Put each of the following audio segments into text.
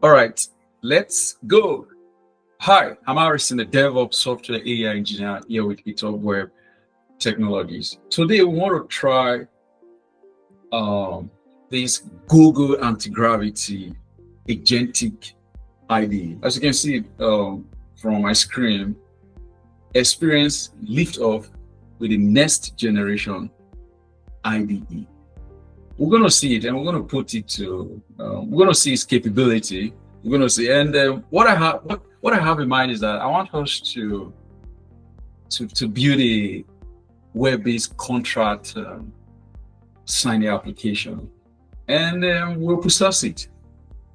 All right, let's go. Hi, I'm Harrison, the DevOps software AI engineer here with GitHub Web Technologies. Today, we want to try this Google Anti-Gravity Agentic IDE. As you can see from my screen, experience liftoff with the next generation IDE. We're going to see it and we're going to put it to, we're going to see its capability. We're going to see, and what I have in mind is that I want us to build a web-based contract signing application, and then we'll process it.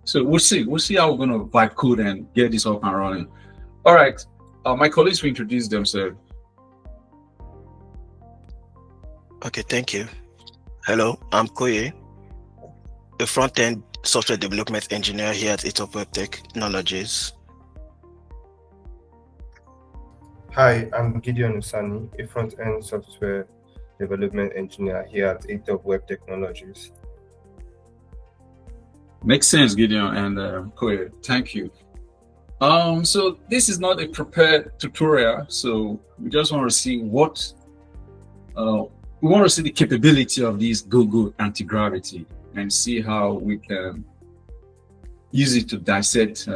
So we'll see how we're going to vibe code and get this up and running. All right, my colleagues will introduce themselves. Okay, thank you. Hello, I'm Koye, a front-end software development engineer here at GitHub Web Technologies. Hi, I'm Gideon Usani, a front-end software development engineer here at GitHub Web Technologies. Makes sense, Gideon and Koye. Thank you. So this is not a prepared tutorial, so we just want to see what we want to see the capability of this Google Anti-Gravity and see how we can use it to dissect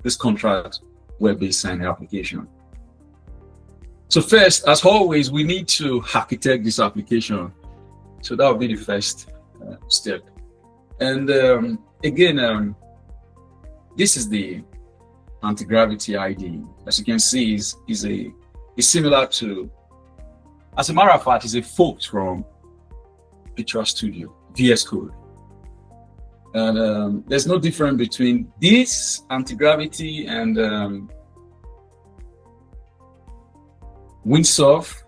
this contract web-based signing application. So first, as always, we need to architect this application. So that will be the first step. And again, this is the Anti-Gravity IDE. As you can see, is similar to, as a matter of fact, is a fork from Visual Studio, VS Code. And there's no difference between this Anti-Gravity and Windsurf.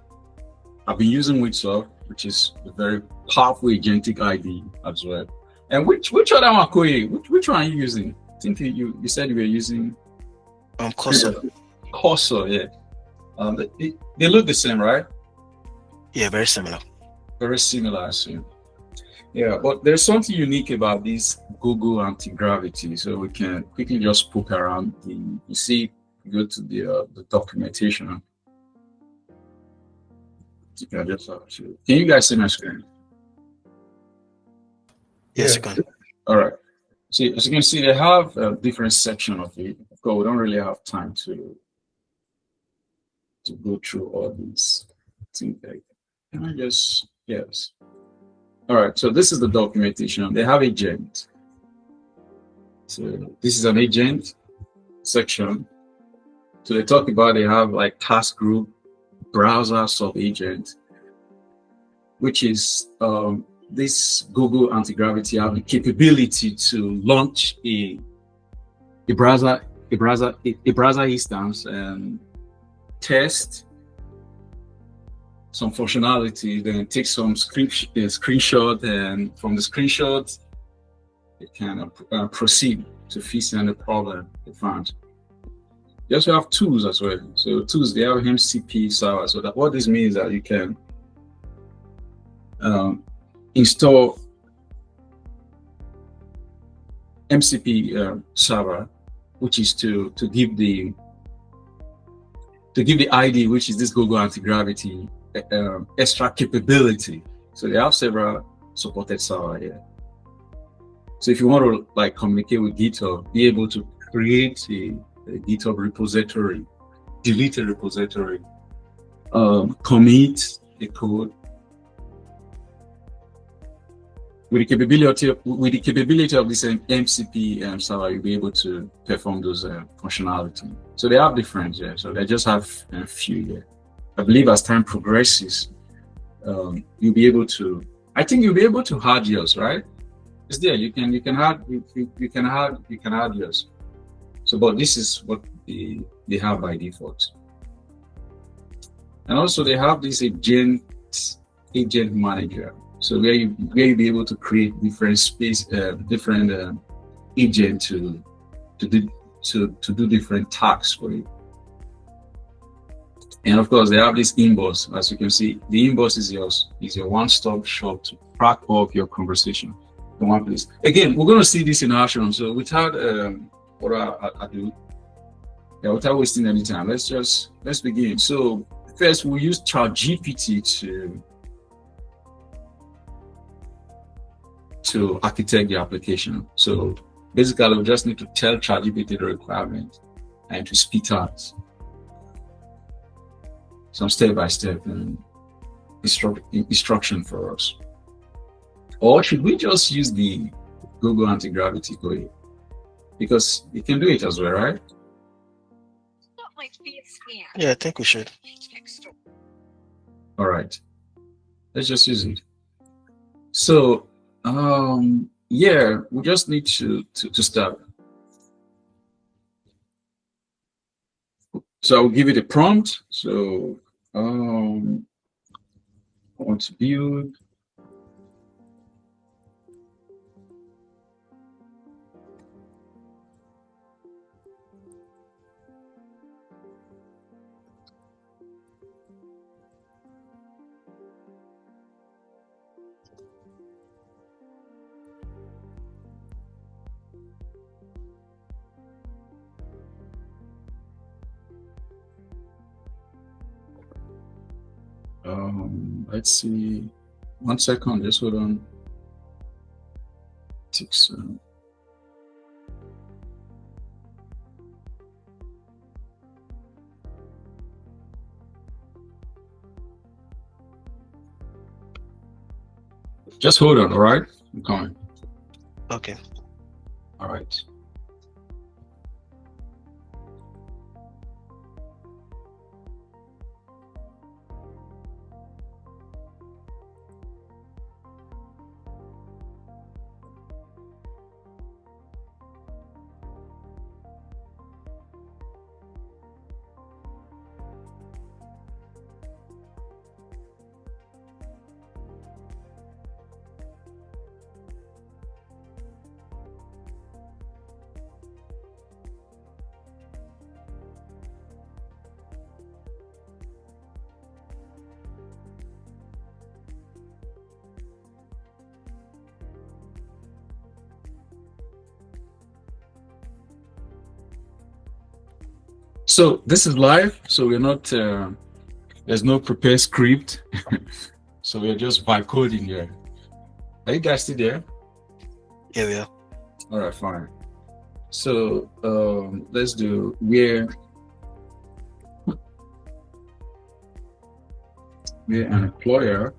I've been using Windsurf, which is a very powerful agentic IDE as well. And which other one, Koye? Which one are you using? I think you said you were using Koye. Koye, yeah. They look the same, right? Yeah, very similar. Very similar, I assume. Yeah, but there's something unique about this Google Anti-Gravity. So we can quickly just poke around you see, go to the documentation. Can you guys see my screen? Yes, you can. All right. So as you can see, they have a different section of it. Of course, we don't really have time to go through all these things. Can I just, yes. All right, so this is the documentation. They have agent. So this is an agent section. So they talk about, they have like task group, browser sub-agent, which is this Google Anti-Gravity have the capability to launch a browser instance and test some functionality, then take some screenshot, and from the screenshot, it can proceed to fixing the problem they found. You also have tools as well. So tools, they have MCP server. So that what this means is that you can install MCP server, which is to give the ID, which is this Google Anti-Gravity extra capability. So they have several supported server here. So if you want to like communicate with GitHub, be able to create a GitHub repository, delete a repository, commit a code. With the capability of this MCP server, you'll be able to perform those functionality. So they have different, yeah. So they just have a few here. I believe as time progresses, you'll be able to. I think you'll be able to add yours, right? It's there. You can add yours. So, but this is what they have by default. And also they have this agent manager. So where you be able to create different agent to do different tasks for you. And of course, they have this inbox. As you can see, the inbox is your one-stop shop to track off your conversation. from one place. Again, we're going to see this in action. So without what I do, yeah, without wasting any time, let's begin. So first, we'll use ChatGPT to architect the application. So basically, we just need to tell ChatGPT the requirement and to spit out some step-by-step instruction for us. Or should we just use the Google Anti-Gravity Koye? Because you can do it as well, right? Yeah, I think we should. All right, let's just use it. So yeah, we just need to start. So I'll give it a prompt. So I want to build let's see, 1 second, just hold on. Takes just hold on, all right? I'm coming. Okay. All right. So this is live, so we're not, there's no prepared script. So we're just vibe coding here. Are you guys still there? Yeah, we are. All right, fine. So let's do where an employer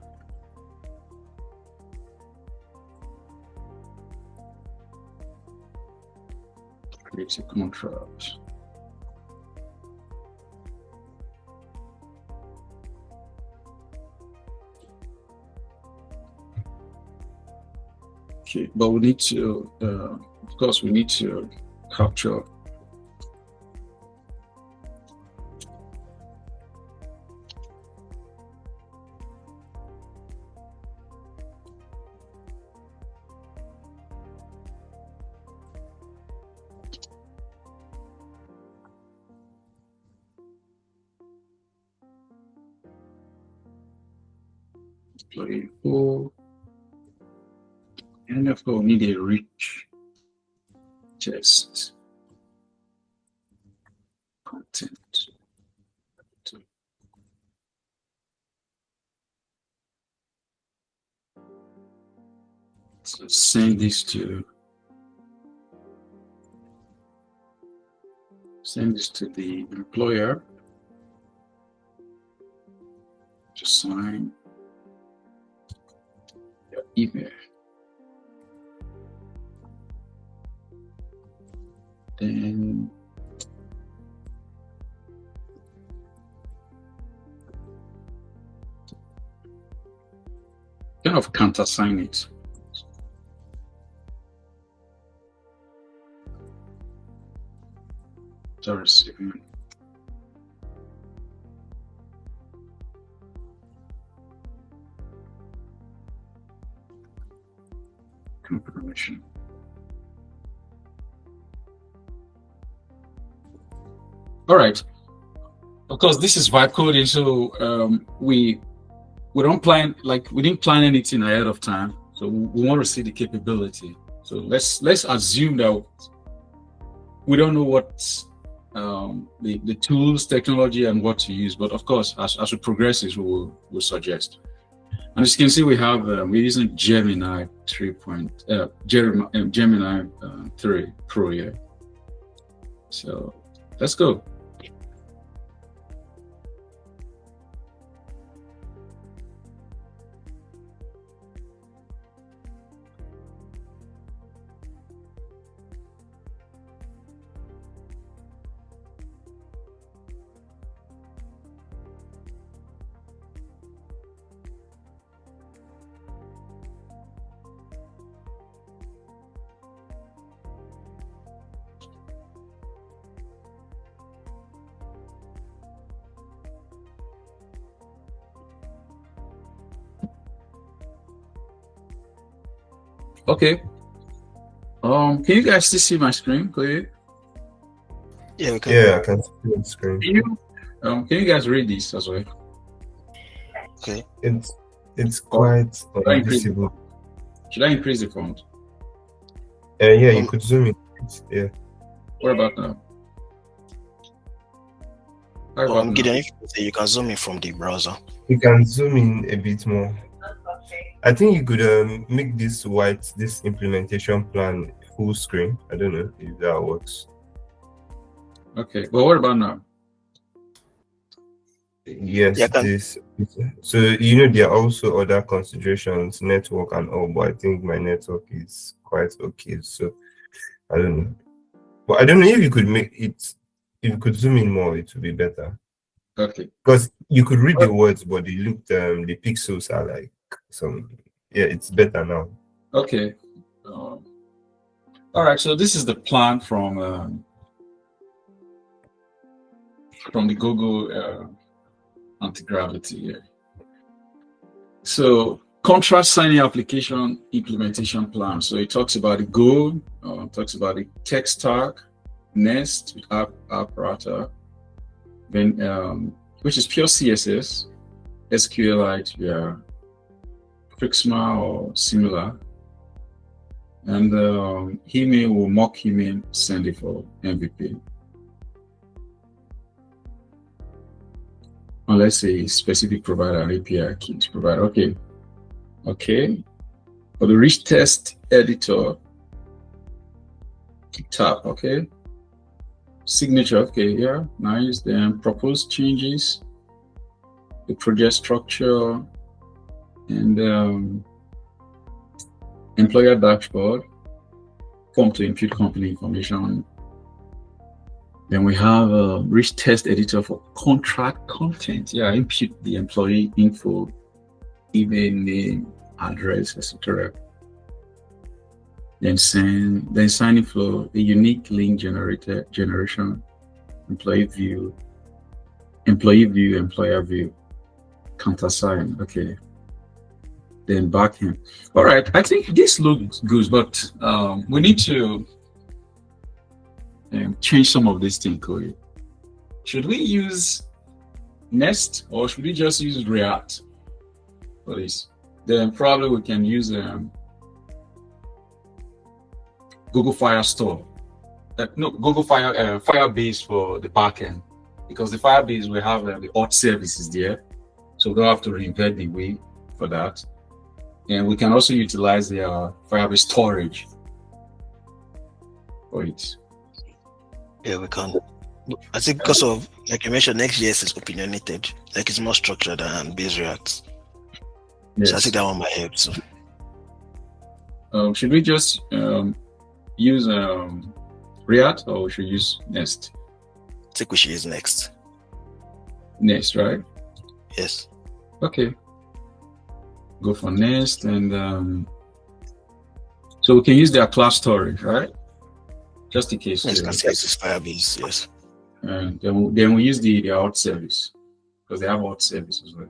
creates a contract. Okay, but we need to, of course, we need to capture employee who. And of course, we need a rich chest content. So send this to the employer to sign your email. Then kind of countersign it. Sorry, confirmation. All right. Of course, this is vibe coding, so we don't plan, like we didn't plan anything ahead of time. So we want to see the capability. So let's assume that we don't know what the tools, technology, and what to use. But of course, as we progress, we'll suggest. And as you can see, we're using Gemini 3. Gemini 3 Pro here. So let's go. Okay. Can you guys still see my screen, Koye? Yeah, we can. Yeah, I can see the screen. Can you guys read this as well? Okay. It's quite visible. Should I increase the font? Yeah, you could zoom in. Yeah. What about now? Gideon, you can zoom in from the browser. You can zoom in a bit more. I think you could make this implementation plan full screen. I don't know if that works. Okay, well, what about now? Yes, this. So there are also other considerations, network and all, but I think my network is quite okay. So I don't know. But I don't know if you could make it. If you could zoom in more, it would be better. Okay. Because you could read the words, but they looked the pixels are like some. Yeah, it's better now. Okay. All right. So this is the plan from the Google Anti-Gravity here. So contract signing application implementation plan. So it talks about the goal, talks about the tech stack, Nest with apparatus, then which is pure CSS, SQLite, yeah, Fixma or similar, and email or mock email, send it for MVP. And let's say specific provider API keys provider. Okay. For the rich test editor, tab. Okay. Signature. Okay. Yeah. Nice. Then propose changes, the project structure, and employer dashboard, form to input company information. Then we have a rich test editor for contract content. Yeah, input the employee info, email, name, address, etc. Then signing flow, the unique link generation, employee view, employer view, countersign. Okay. Then backend. All right, I think this looks good, but we need to change some of these things, Koye. Should we use Nest or should we just use React for this? Then probably we can use Google Firestore. No, Google Firebase for the backend, because the Firebase we have the Auth services there, so we don't have to reinvent the way for that. And we can also utilize the Firebase storage for it. Yeah, we can. I think because of, like you mentioned, Next.js is opinionated, like it's more structured than base React. Yes. So I think that one might help. So, should we just use React or we should use Nest? I think we should use Next. Nest, right? Yes. Okay. Go for Nest, and so we can use their class storage, right? Just in case. Yes, it's Firebase, yes. And then we use the Auth service, because they have Auth service as well.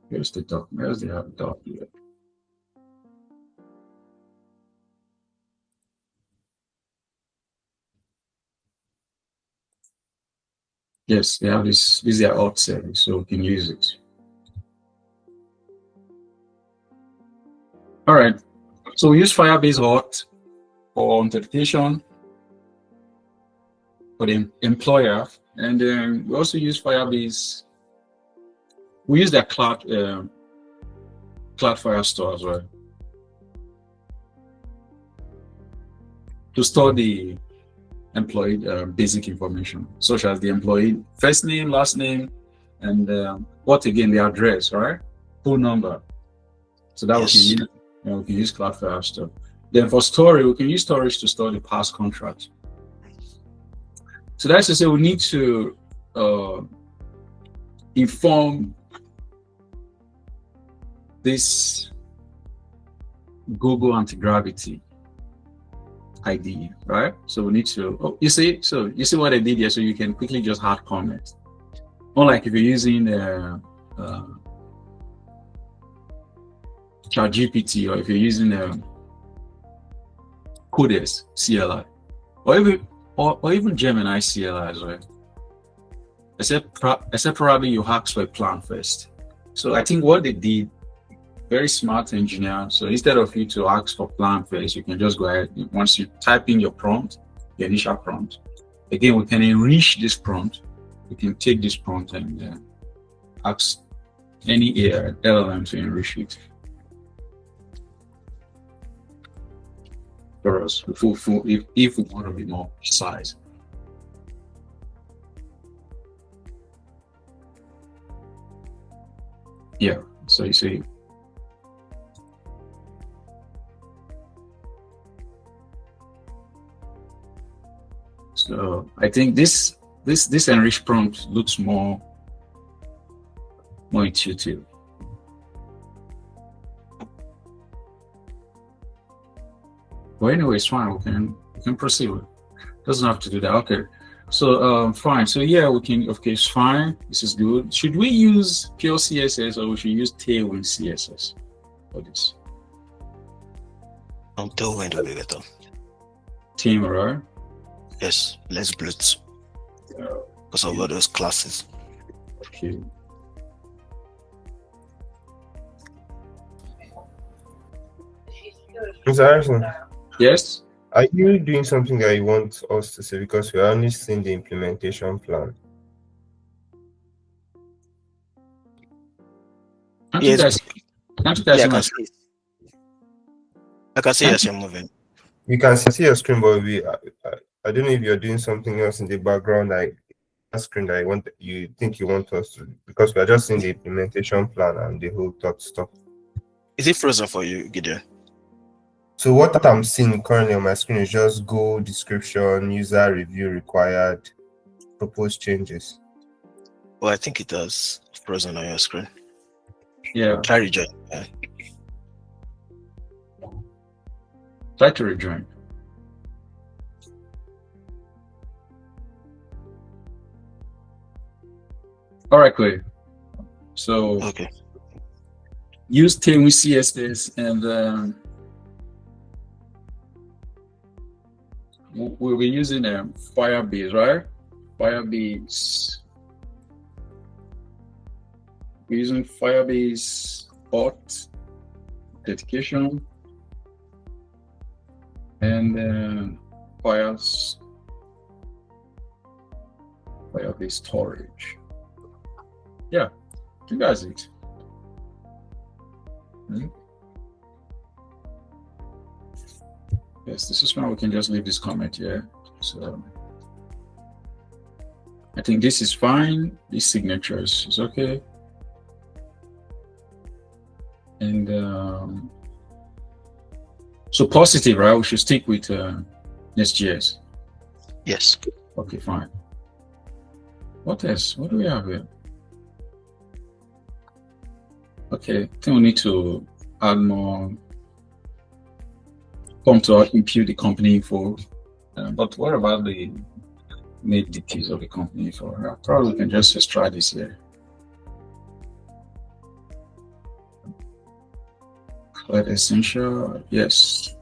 Here's the doc. Here's the doc here. Yes, they have this. This is their Auth service, so we can use it. All right. So we use Firebase Auth for authentication for the employer, and then we also use Firebase. We use their cloud Firestore as well to store the employee basic information, such as the employee first name, last name, and what again, the address, right? Phone number. So that Yes. we can use cloud Firestore. Then for storage, we can use storage to store the past contract. So that's to say we need to inform this Google Anti-Gravity IDE, right? So we need to, you see what I did here, so you can quickly just add comments. Unlike if you're using ChatGPT, or if you're using Koye CLI, or even Gemini CLI as well. Except probably you ask for a plan first. So I think what they did, very smart engineer. So instead of you to ask for plan first, you can just go ahead. Once you type in your prompt, the initial prompt, again, we can enrich this prompt. We can take this prompt and ask any LLM to enrich it for us if we want to be more precise. Yeah, so you see. So I think this enriched prompt looks more intuitive. But anyway, it's fine. We can proceed with it. Doesn't have to do that. Okay. So fine. So yeah, we can. Okay, it's fine. This is good. Should we use pure CSS or we should use Tailwind CSS for this? Tailwind will be better. Team, right? Yes, less blitz because of all those classes. Okay. Mr. Harrison, Yes. are you doing something that you want us to see? Because we're only seeing the implementation plan. Yes. I can see. I can see as you're moving. You can see your screen, but I don't know if you're doing something else in the background. Like a screen that you think you want us to, because we're just seeing the implementation plan and the whole stuff. Is it frozen for you, Gideon? So what I'm seeing currently on my screen is just Go description, user review required, proposed changes. Well, I think it does frozen on your screen. Yeah. Try rejoin. Yeah. Try to rejoin. All right, Koye. So Okay. Use Tailwind CSS and we'll be using Firebase, right? Firebase. We're using Firebase Auth authentication and Firebase storage. Yeah, you guys it. Yes, this is when we can just leave this comment here. So I think this is fine. These signatures is okay. And so positive, right? We should stick with Next.js. Yes. Okay, fine. What else? What do we have here? Okay, I think we need to add more. Come to impute the company info. But what about the main details of the company info? Probably we can just try this here. Quite essential, yes.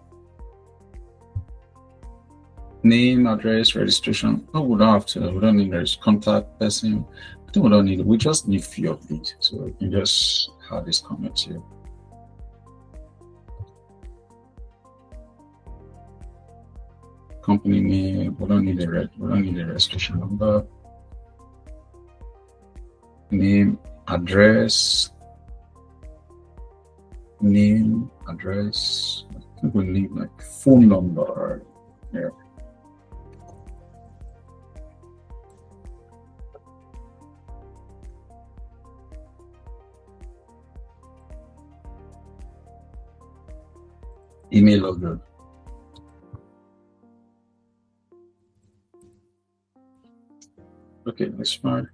Name, address, registration. Oh, we don't have to. We don't need this contact person. I think we don't need it. We just need few of these. So we can just have this comment here. company name. We don't need a registration number. Name, address. Name, address. I think we need like phone number. Yeah. Email logo. Okay, that's fine.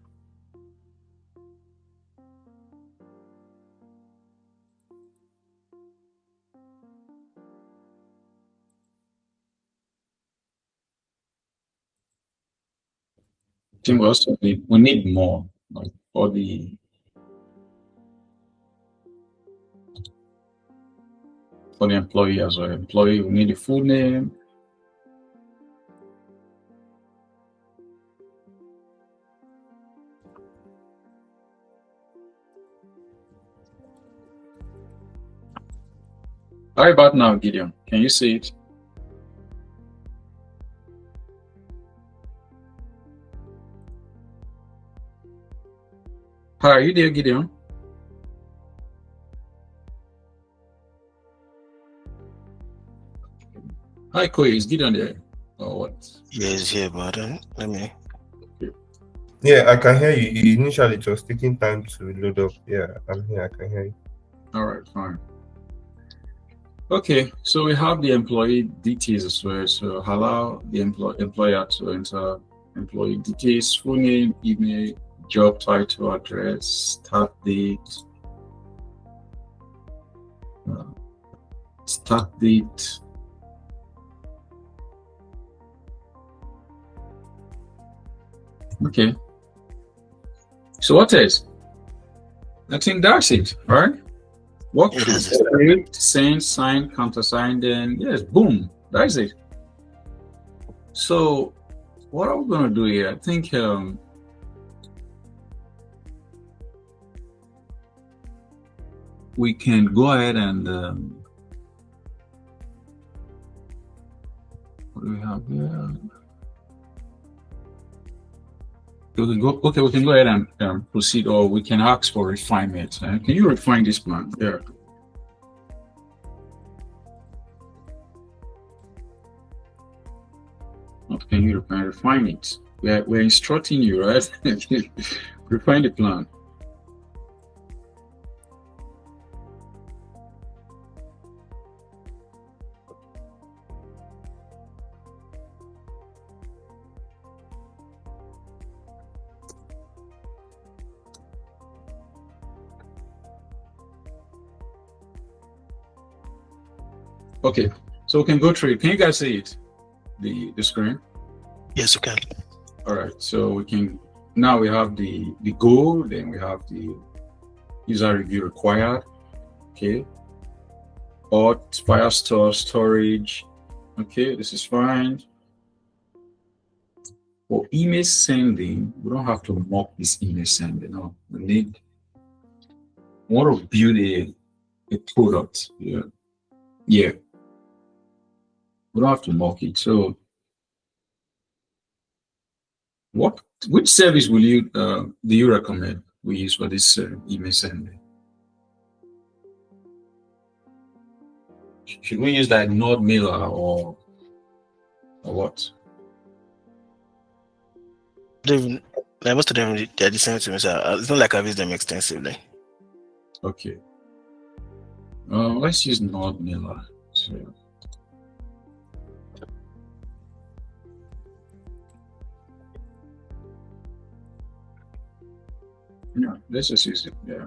I think we need more, like for the employee as well. Employee, we need a full name. How about now, Gideon? Can you see it? Hi, are you there, Gideon? Hi, Koye, is Gideon there? Or what? Yes, here, but let me. Yeah, I can hear you. Initially, it was taking time to load up. Yeah, I'm here. I can hear you. All right, fine. Okay, so we have the employee details as well. So allow the employer to enter employee details, full name, email, job title, address, start date, Okay. So what is? I think that's it, right? Walk through, send, sign, countersign, then yes, boom, that's it. So what are we gonna do here? I think we can go ahead and what do we have here? We can go ahead and proceed, or we can ask for refinement. Can you refine this plan? Yeah. What can you refine it? We're instructing you, right? Refine the plan. Okay, so we can go through it. Can you guys see it? The screen? Yes, you can. All right, so we can now we have the goal, then we have the user review required. Okay. Auth, Firestore, storage. Okay, this is fine. For email sending, we don't have to mock this email sending. No, we want to build a product. Yeah. Yeah. We don't have to mock it. So which service will you do you recommend we use for this email sending? Should we use that Node Mailer or what? Most of them they're the same to me, so it's not like I've used them extensively. Okay. Let's use Node Mailer. So, yeah, let's just use it. Yeah.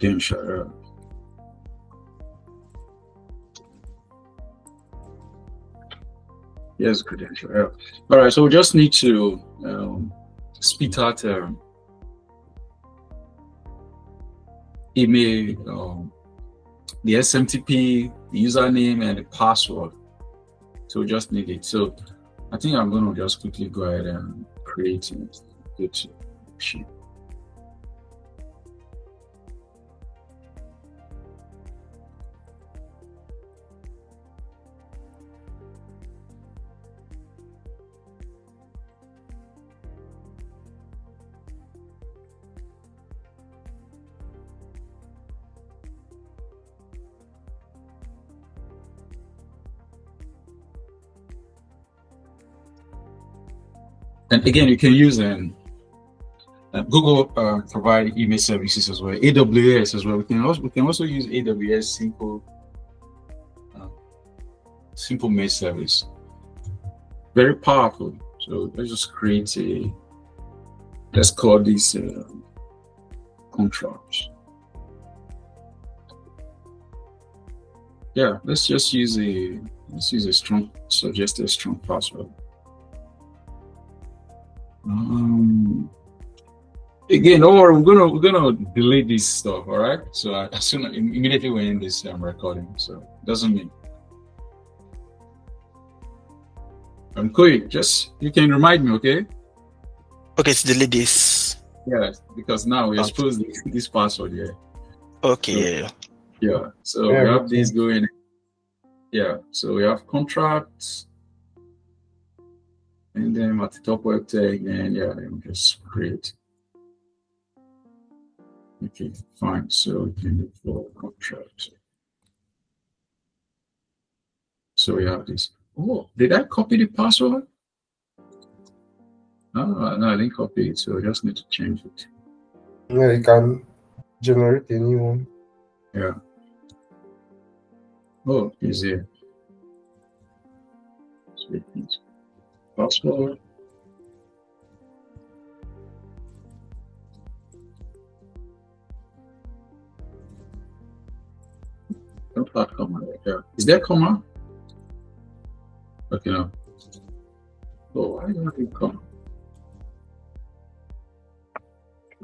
Didn't shut up. Yes, credential. Yeah. All right, so we just need to spit out email the SMTP, the username, and the password. So we just need it. So I think I'm going to just quickly go ahead and create it. Go to sheet. And again, you can use Google provide email services as well, AWS as well. We can also use AWS simple mail service. Very powerful. So let's just create let's call this contracts. Yeah, let's use a strong password. Again, don't worry, we're gonna delete this stuff. All right. So as soon immediately we end this recording, so it doesn't mean. Koye, just you can remind me, okay? Okay, so delete this. Yeah, because now we expose this password here. Okay. So, yeah. So we have this going. Yeah. So we have contracts. And then at the top web tag, and yeah, then just create. Okay, fine. So we can look for contract. So we have this. Oh, did I copy the password? No, I didn't copy it. So I just need to change it. Yeah, you can generate a new one. Yeah. Oh, is here. Password. Don't put comma there. Is there comma? Okay, no. Oh, why do I have comma?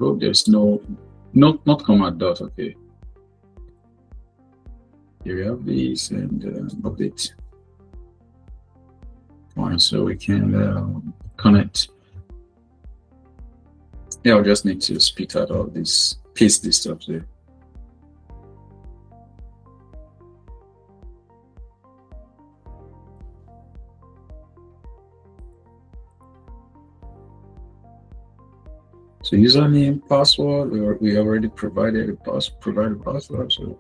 Oh, there's not comma dot. Okay. Here we have these and update. Fine, so we can connect. Yeah, I'll just need to spit out all this, paste this stuff there. So username, password, we already provided a password. So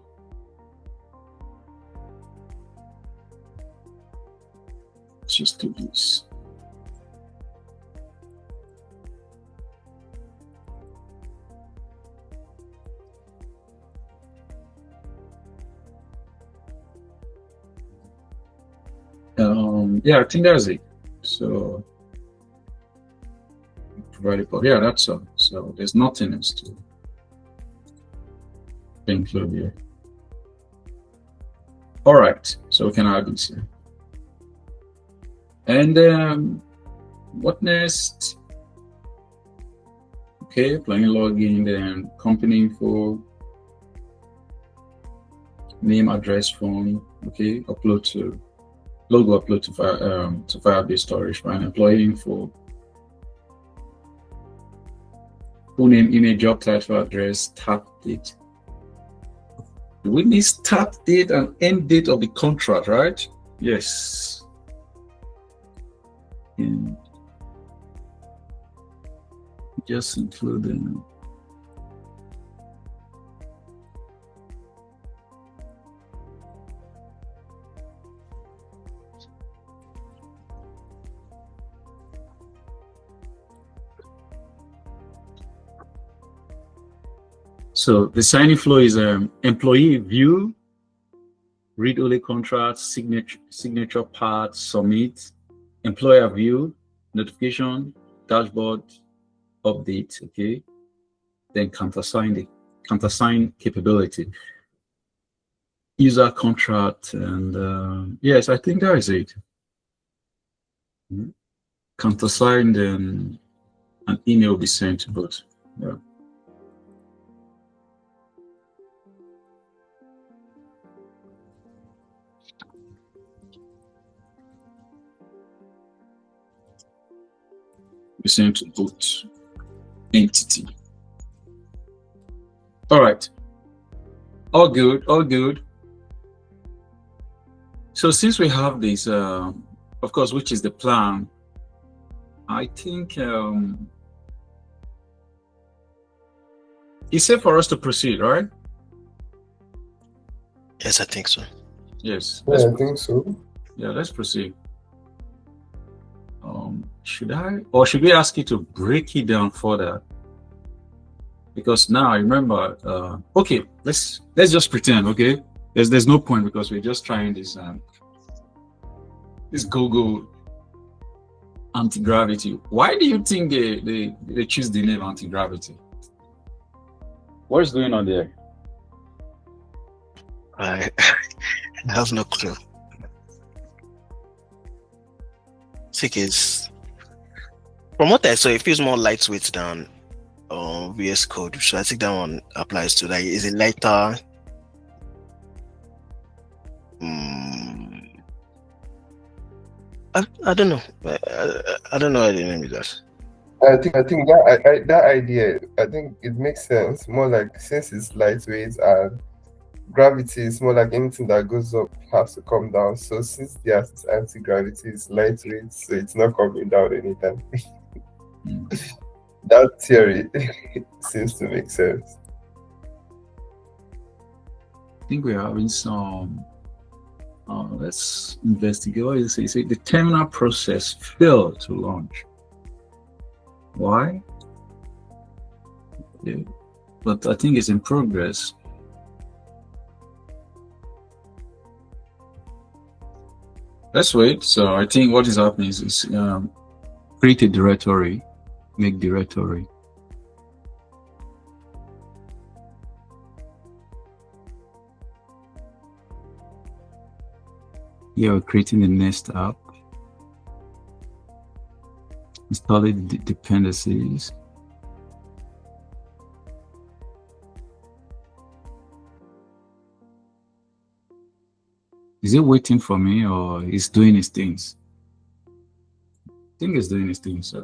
let's just do this. Yeah, I think that's it. So provided, yeah, that's all. So there's nothing else to include here. All right, so we can add this here. And what next? Okay, planning login, then company info, name, address, phone. Okay, upload to logo, upload to Firebase storage, fine. Employee info, full name, email, job title, address, start date. We need start date and end date of the contract, right? Yes. And just include them. So the signing flow is employee view, read only contract, signature part, submit, employer view, notification, dashboard, update. Okay, then countersign capability, user contract, and yes, I think that is it. Countersigned, and an email will be sent to both. Yeah. we're saying to put entity. All right. All good, all good. So since we have this, of course, which is the plan, I think it's safe for us to proceed, right? Yes, I think so. Yes. Yeah, I think so. Yeah, let's proceed. Should I, or should we ask you to break it down further? Because now I remember. Okay, let's just pretend. Okay, there's no point because we're just trying this this Google Anti-Gravity. Why do you think they choose the name Anti-Gravity? What is going on there? I have no clue. I think it's, from what I saw, it feels more lightweight than VS Code. So I think that one applies to that. Is it lighter? I don't know. I don't know what the name is that. I think that idea, I think it makes sense. More like, since it's lightweight and gravity is more like anything that goes up has to come down. So since there's anti-gravity is lightweight, so it's not coming down anytime. That theory seems to make sense. I think we're having some. Let's investigate. What is it? You say the terminal process failed to launch. Why? Yeah. But I think it's in progress. Let's wait. So I think what is happening is create a directory, make directory. Here we're creating the Nest app. Installing the dependencies. Is it waiting for me or is doing its things? I think it's doing its things.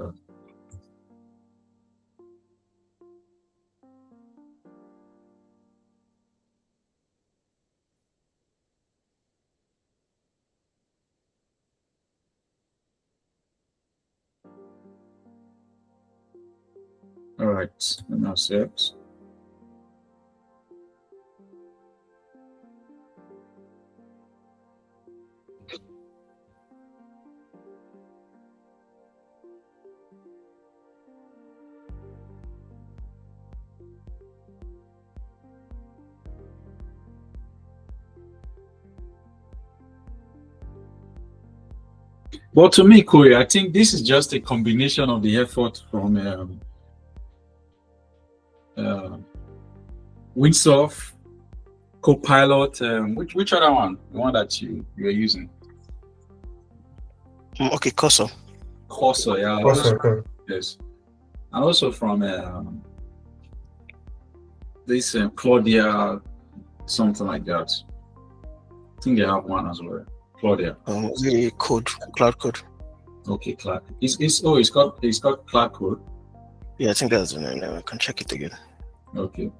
All right, and accept. But to me, Koye, I think this is just a combination of the effort from Windsurf, Copilot. Which other one? The one that you're using? Okay, Cursor. Cursor, yeah. Okay. Yes, and also from this Claudia, something like that. I think they have one as well. Claudia. The cloud code. Okay, Cloud. It's got Cloud Code. Yeah, I think that's the name. I can check it again. Okay.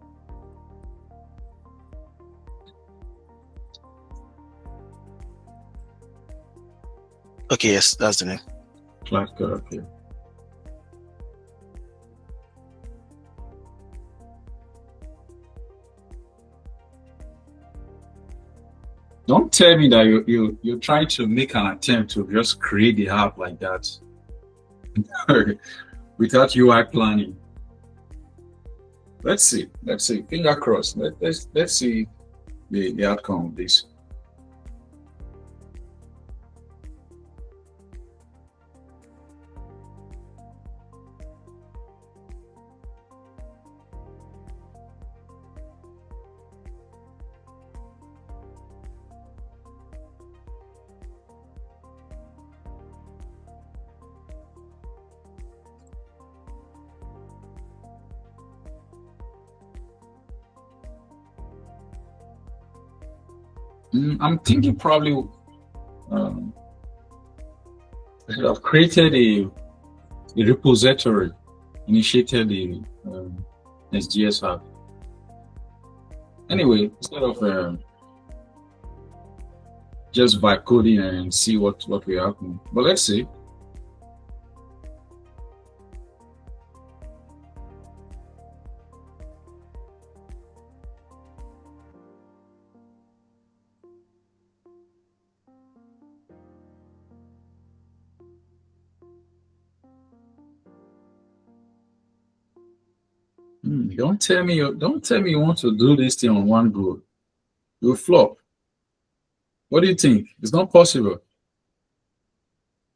Okay, yes, that's the name. Cloud Code. Okay. Don't tell me that you're trying to make an attempt to just create the app like that without UI planning. Let's see. Finger crossed. Let's see the outcome of this. I'm thinking probably I should have created a repository initiated the Next.js app. Anyway, instead of just by coding and see what will happen, but let's see. Don't tell me you want to do this thing on one go. You'll flop. What do you think? It's not possible.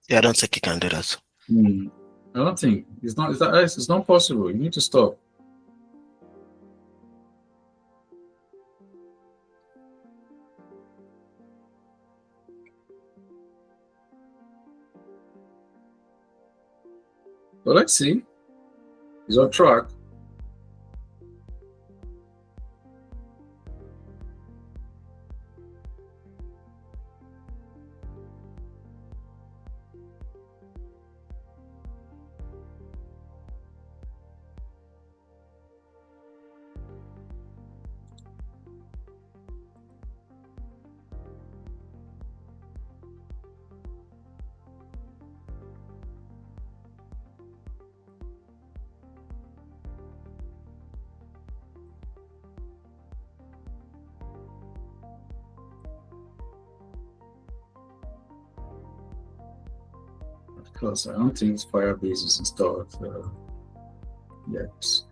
Yeah, I don't think you can do that. I don't think it's not possible. You need to stop. But let's see. He's on track. Because I don't think Firebase is installed yet.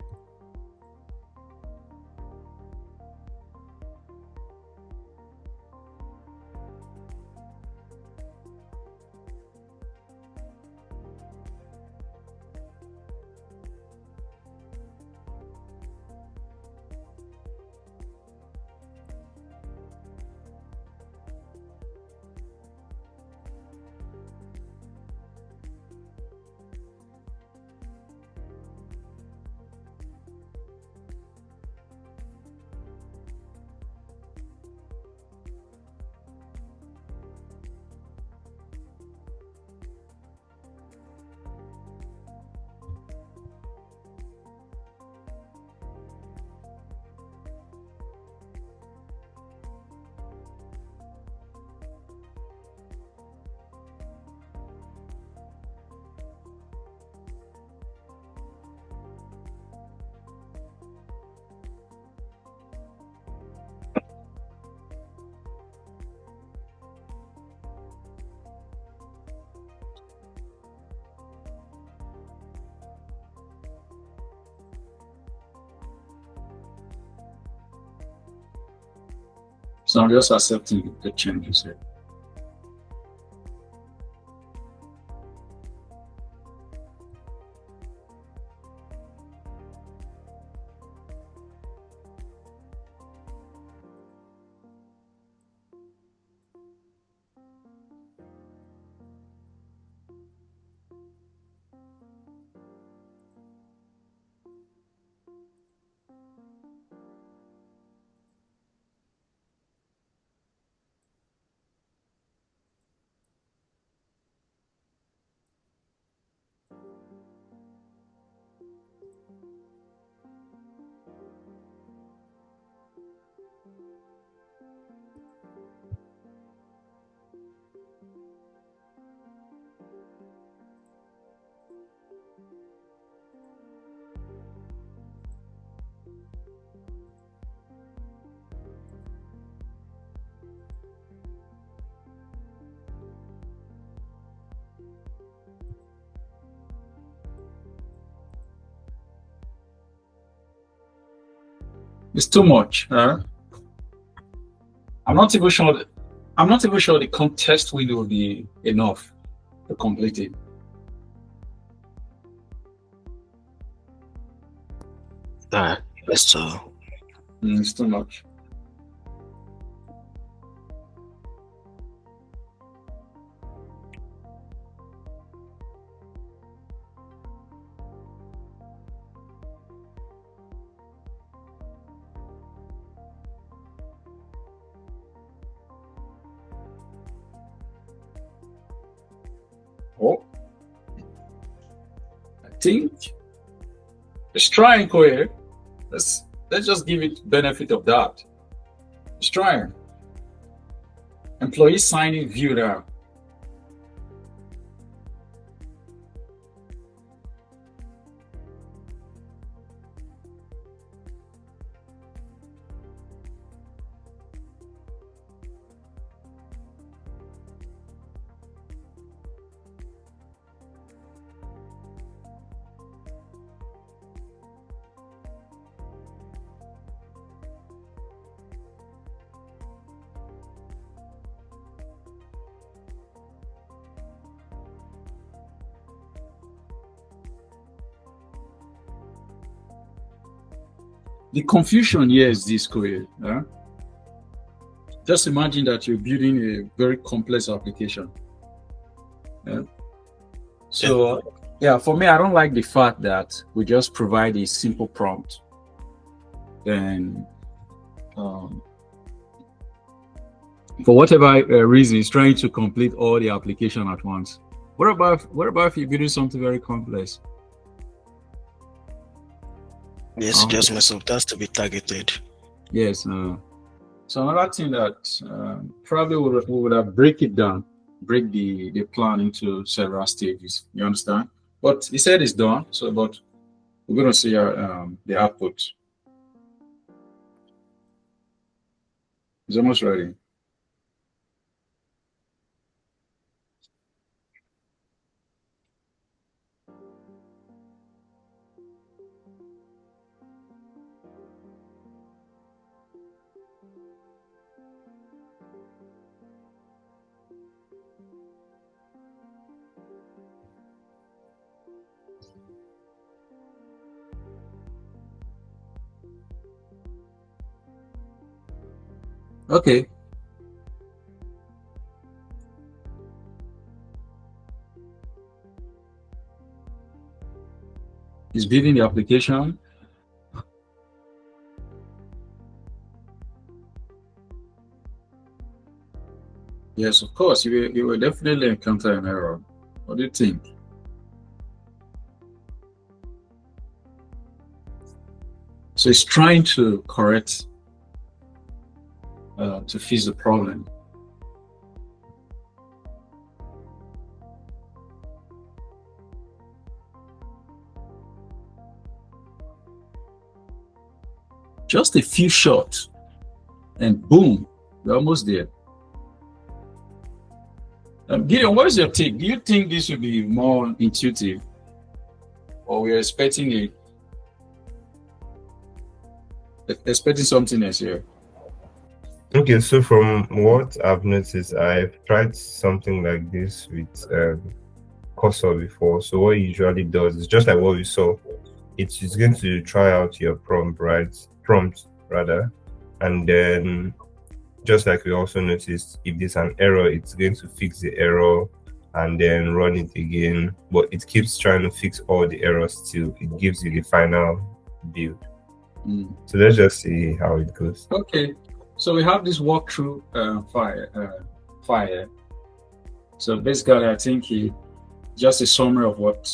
So I'm just accepting the changes here. It's too much. I'm not even sure. I'm not even sure the context window will be enough to complete it. That's too. It's too much. Oh. think it's trying, Koye. Let's just give it benefit of that. It's trying. Employee signing view now. The confusion here is this, Koye. Just imagine that you're building a very complex application. So, for me, I don't like the fact that we just provide a simple prompt. Then, for whatever reason, it's trying to complete all the application at once. What about if you're building something very complex? Yes, just mess up. That's to be targeted. Yes. So another thing that probably we would have break the plan into several stages. You understand? But he said it's done. So, but we're going to see the output. It's almost ready. Okay. He's building the application. Yes, of course, you will definitely encounter an error. What do you think? So it's trying to correct, to fix the problem. Just a few shots, and boom, we're almost there. Gideon, what is your take? Do you think this will be more intuitive, or we're expecting something else here? Okay, so from what I've noticed, I've tried something like this with Cursor before. So what it usually does is just like what we saw. It's going to try out your prompt rather, and then just like we also noticed, if there's an error, it's going to fix the error and then run it again. But it keeps trying to fix all the errors till it gives you the final build. So let's just see how it goes. Okay, so we have this walkthrough file. So basically, I think just a summary of what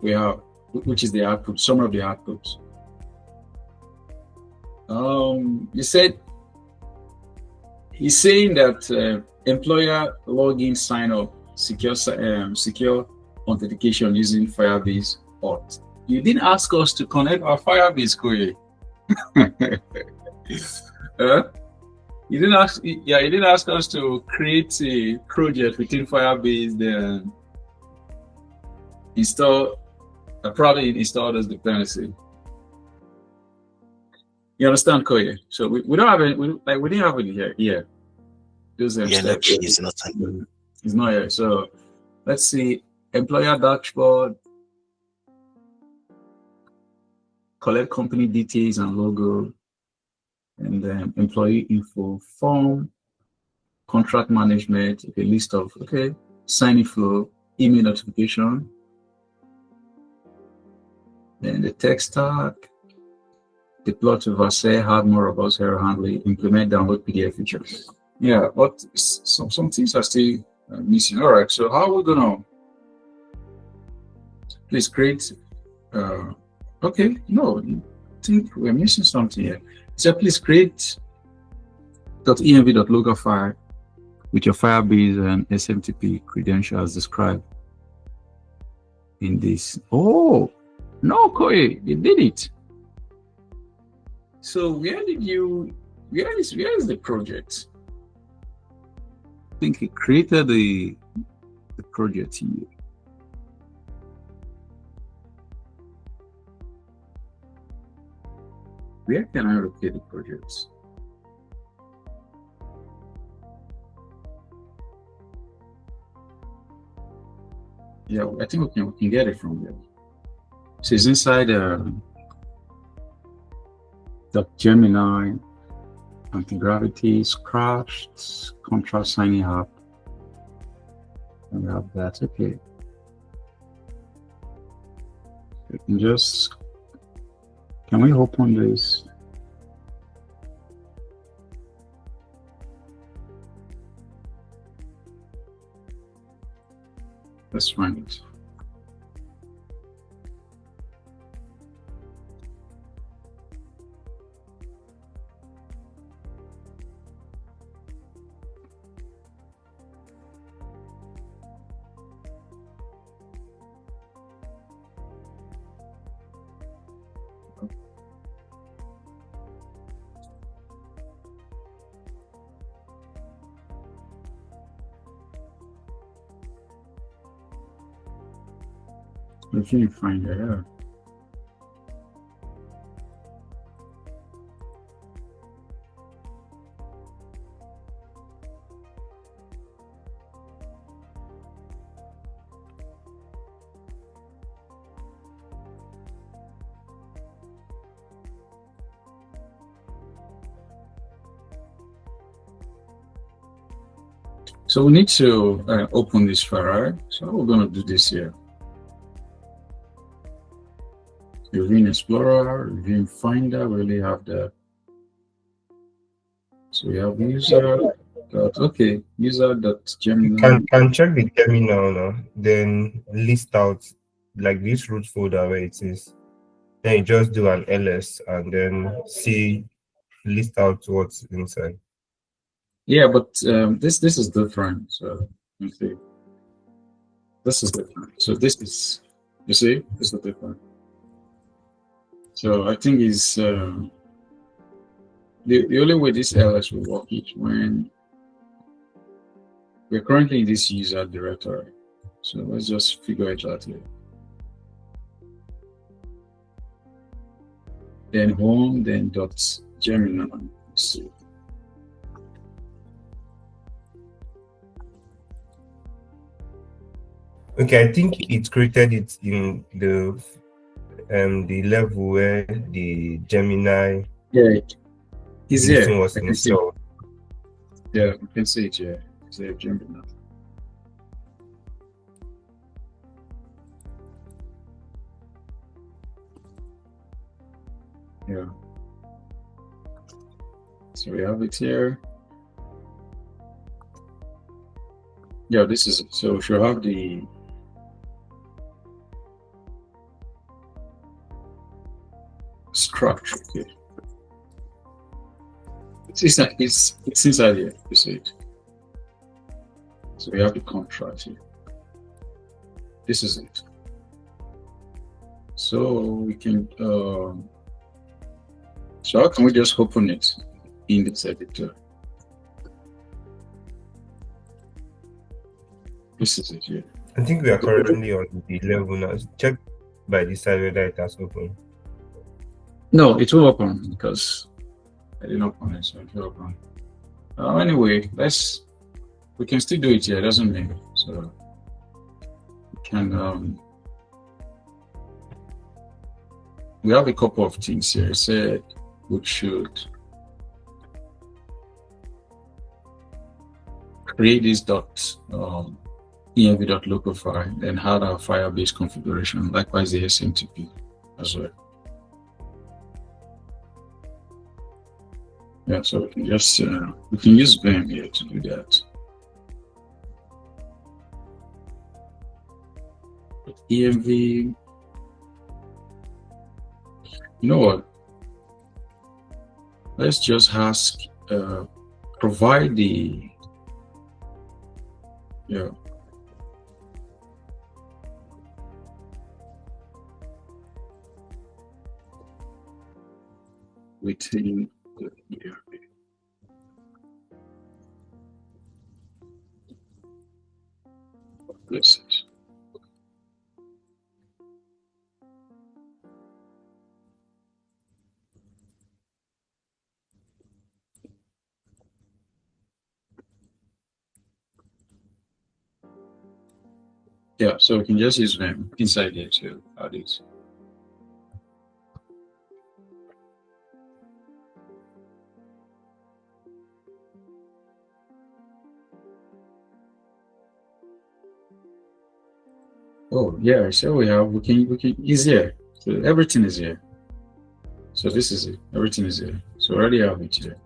we have, which is the output, summary of the output. He's saying that employer login sign up, secure authentication using Firebase Auth. You didn't ask us to connect our Firebase, Koye. You didn't ask us to create a project within Firebase, then probably install those dependency. You understand, Koye? So we don't have it. We didn't have it here. Yeah. It's not. It's not here. So let's see. Employer dashboard. Collect company details and logo, and then employee info form, contract management. A list of signing flow, email notification, then the tech stack. Deploy to Versailles, have more robust error handling, implement download PDF features. Yeah, but some things are still missing. All right, so how are we gonna please create? Okay, no, I think we're missing something here. So please create .env.local file with your Firebase and SMTP credentials described in this. Oh no, Koye, you did it. So where is the project? I think he created the project here. Where can I locate the projects? Yeah, I think we can get it from there. So it's inside the Gemini, Anti-Gravity, Scratch, Contrast Signing Up. And we have that. Okay. We can just, can we open this? Let's find it. I can't find it out. So we need to open this file, right? So we're going to do this here. Reviewing Explorer, reviewing Finder, we really have that. So we have user. Okay, user.gemini. Can check the terminal now, then list out like this root folder where it is. Then you just do an ls and then list out what's inside. Yeah, but this is different. So you see, this is different. So this is, you see, this is different. So I think is the only way this ls will work is when we're currently in this user directory. So let's just figure it out here. Then home, then .gemini. See. Okay, I think it created it in the level where the Gemini is here. Was installed. Yeah, you can see it here. It's there, Gemini. Yeah. So we have it here. Yeah, this is it. So we should have the structure here. It's inside here, you see it. So we have the contract here. This is it. So we can so how can we just open it in this editor? This is it here. I think we are currently on the level now. Check by this side whether it has opened. No, it will open because I didn't open it, so it will open. Anyway, we can still do it here, doesn't mean so we can we have a couple of things here. It said we should create this env.local file, then add our Firebase configuration, likewise the SMTP as well. Yeah, so we can just we can use Vim here to do that. env. You know what? Let's just ask, provide the, yeah. Within the env. Places. Yeah, so we can just use them inside here to add it. Oh yeah, so we can is here. So everything is here. So this is it. Everything is here. So already have it here.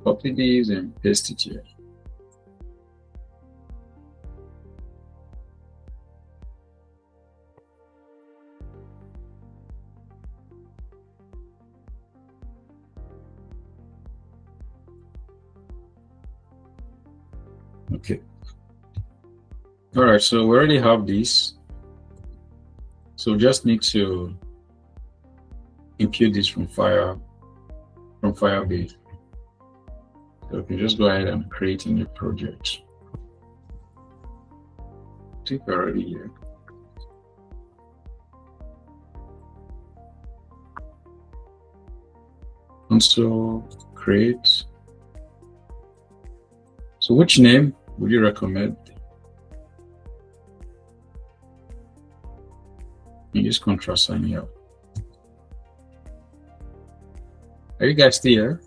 Copy these and paste it here. Okay. All right, so we already have this. So we just need to impute this from Firebase. So we can just go ahead and create a new project. I think we're already here. Also create. So which name would you recommend? You use contrast sign here. Are you guys still here?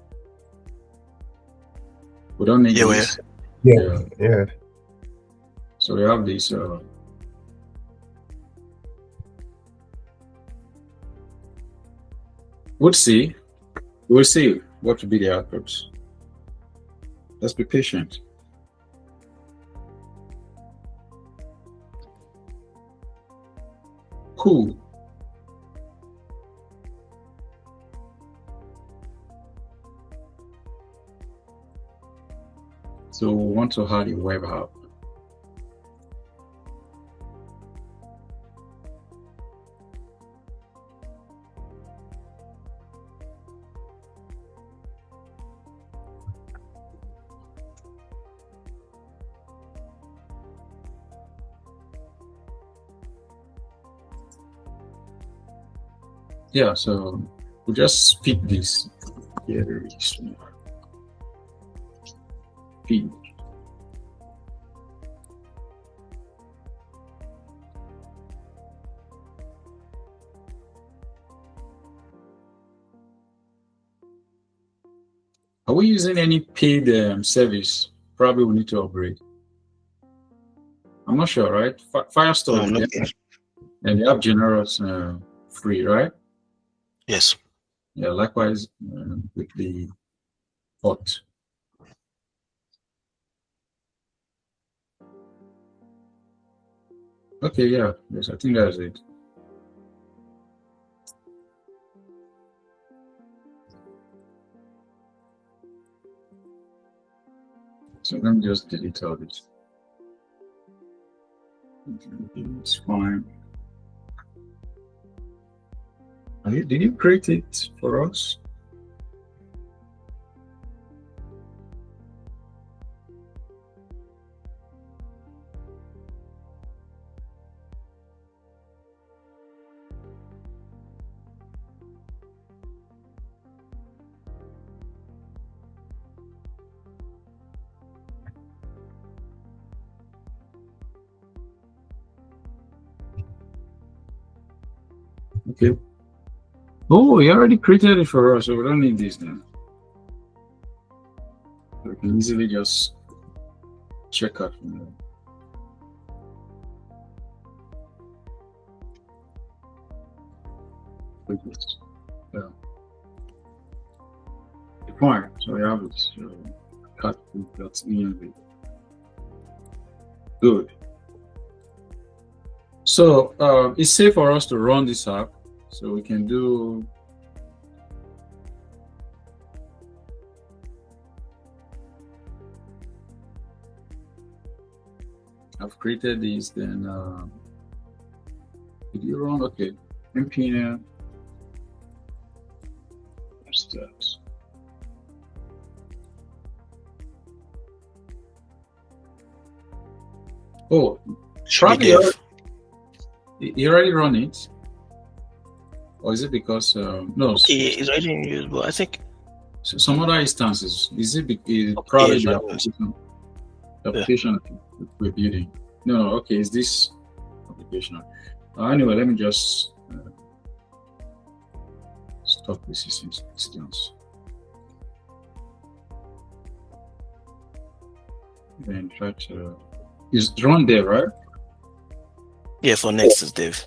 We don't need this. Yeah. So we have this. We'll see what will be the outputs. Let's be patient. Cool. So we want to add a web app. Yeah, so we'll just speed this very small. Speed. Are we using any paid service? Probably we need to upgrade. I'm not sure, right? Firestore, and they have generous free, right? Yes. Yeah, likewise with the Auth. Okay, yeah, yes, I think that's it. So let me just delete all this. It's fine. Did you create it for us? Okay. Oh, you already created it for us, so we don't need this now. We can easily just check out from there. Yeah. Fine. So we have it. Cut that's env. Good. So it's safe for us to run this app. So we can do. I've created this, then did you run? Okay, npm. What's that? Oh, probably you already run it, or is it because no? It's already in use, but I think some other instances. Is it probably the application we're building? No, okay, is this application? Anyway, let me just stop this instance. Then try to. Is run there, right? Yeah, for next is dev.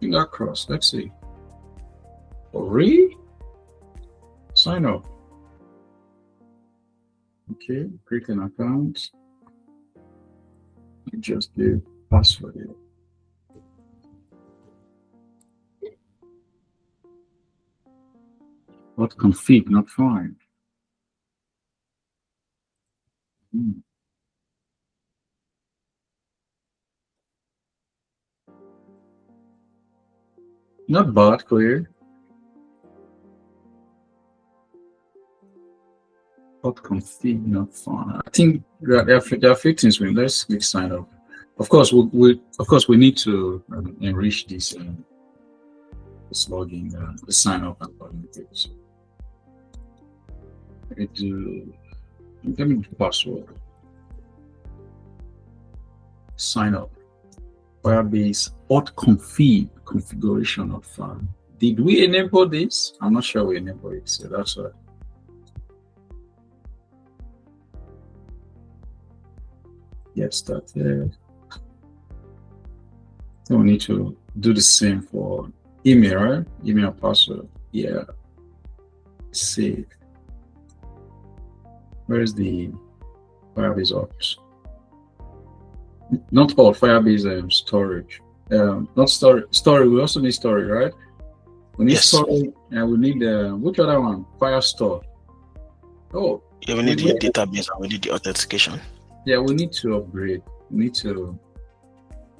Finger crossed. Let's see. Sign up. Okay, create an account. You just give password here. What config, not fine. Not bad, Koye. What config, not fine. I think there are a few things. Let's click sign up. Of course, we need to enrich this login, the sign up and login page. Let me do password. Sign up. Firebase auth configuration not found. Did we enable this? I'm not sure we enabled it, so that's why. Get started. So we need to do the same for email, right? Email password. Yeah. Save. Where's the Firebase Ops? Not all Firebase storage. Not storage. We also need storage, right? We need storage, and we need which other one? Firestore. Oh, yeah, we need the database and we need the authentication. Yeah, we need to upgrade. We need to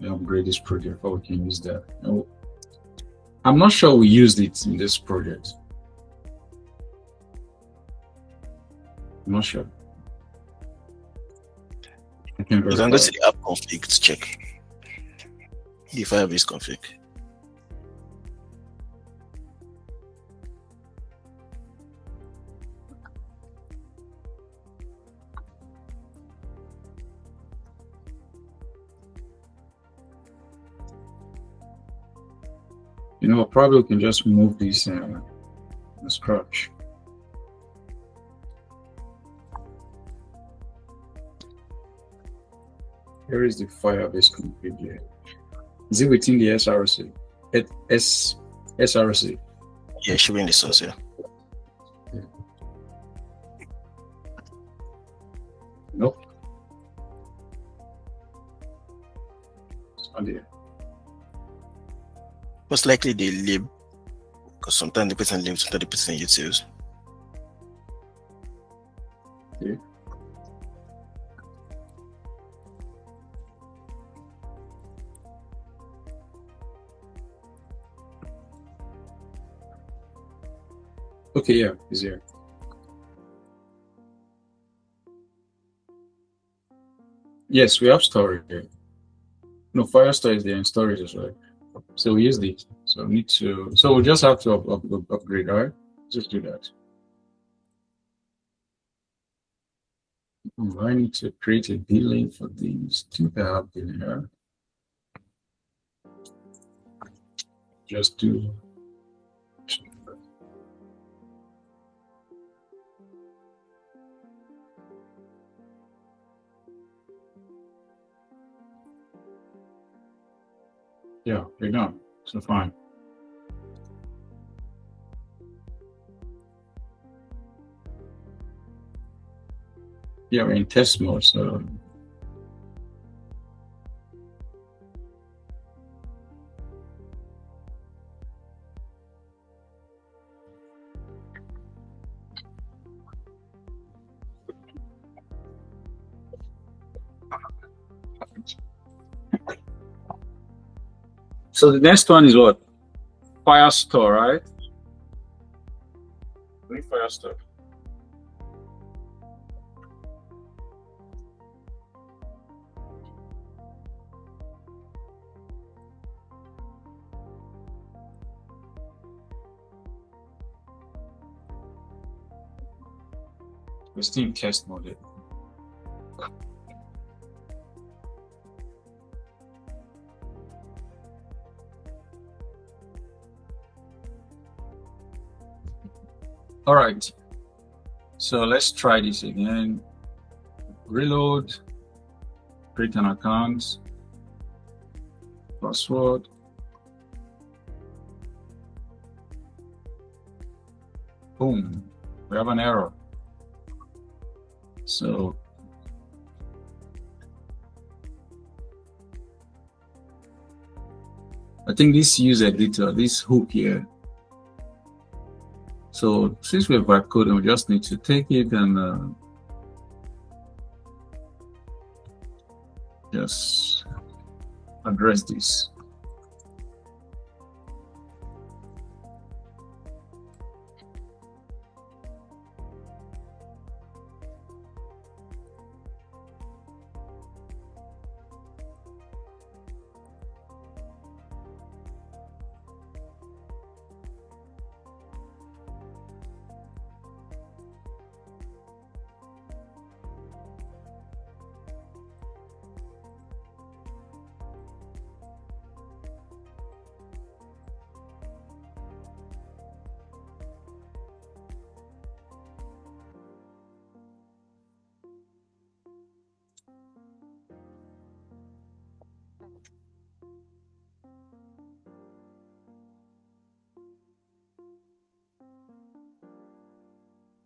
upgrade this project before we can use that. I'm not sure we used it in this project. I'm not sure. I can verify. You can go to the app config to check the Firebase config. You know, probably we can just move this scratch. Here is the Firebase config here. Is it within the SRC? SRC? Yeah, it should be in the source, yeah. Nope. It's not there. Most likely the lib, because sometimes the person libs, sometimes the person utils. Yeah. Okay, yeah, it's here. Yes, we have storage here. No, Firestore is there and storage as well. So we use this. So we need to. So we just have to upgrade, all right? Just do that. I need to create a billing for these two that I have in here. Just do. Yeah, they're done. So fine. Yeah, we're in test mode, so. So the next one is what? Firestore, right? Firestore. We're still in test mode. All right, so let's try this again. Reload, create an account, password. Boom, we have an error. So I think this user editor, this hook here. So since we have barcode, we just need to take it and just address this.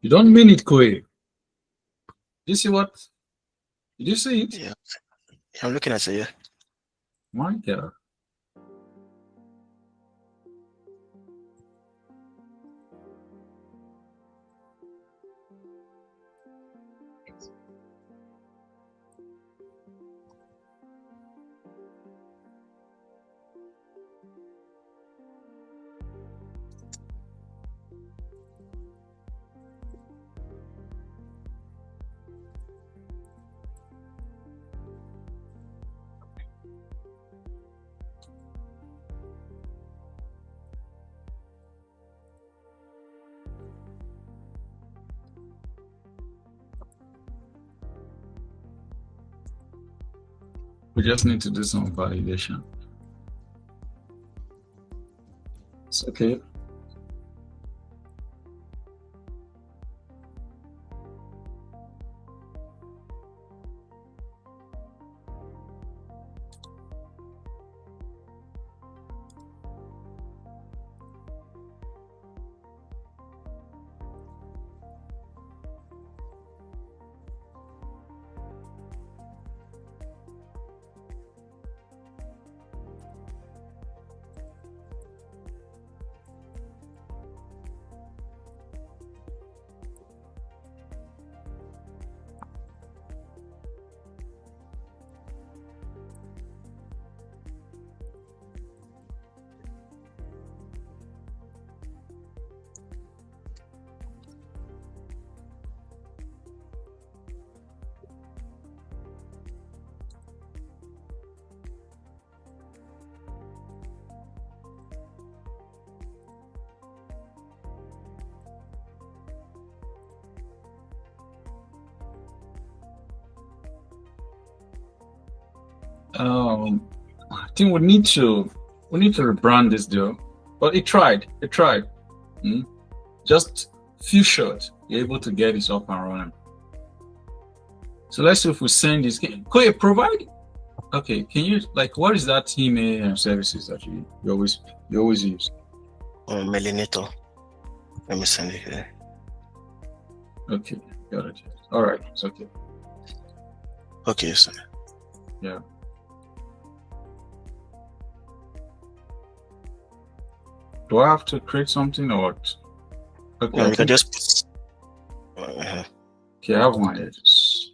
You don't mean it, Koye. You see what? Did you see it? Yeah, I'm looking at it. Yeah. My God. We just need to do some validation. It's okay. I think we need to rebrand this though. But it tried. Just few shots, you're able to get this up and running. So let's see if we send this. Koye, provide. Okay, can you what is that email services that you always use? Melinator. Let me send it here. Okay, got it. All right, it's okay. Okay, so Yeah. Do I have to create something or what? Okay, no, I we can think just okay, I have my edits.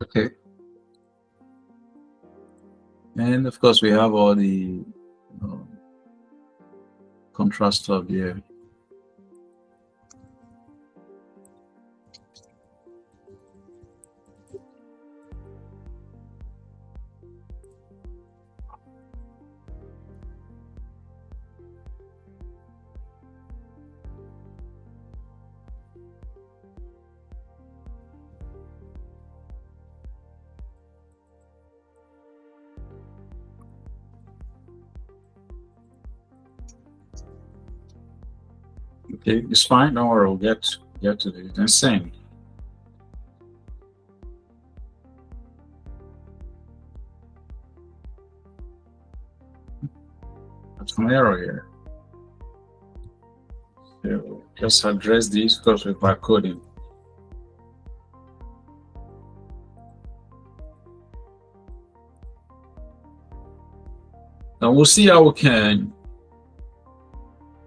Okay. And of course, we have all the contrast tab here. Okay, it's fine. Don't worry, we'll get to this. Then send. That's an error here. So just address this because we're barcoding. Now we'll see how we can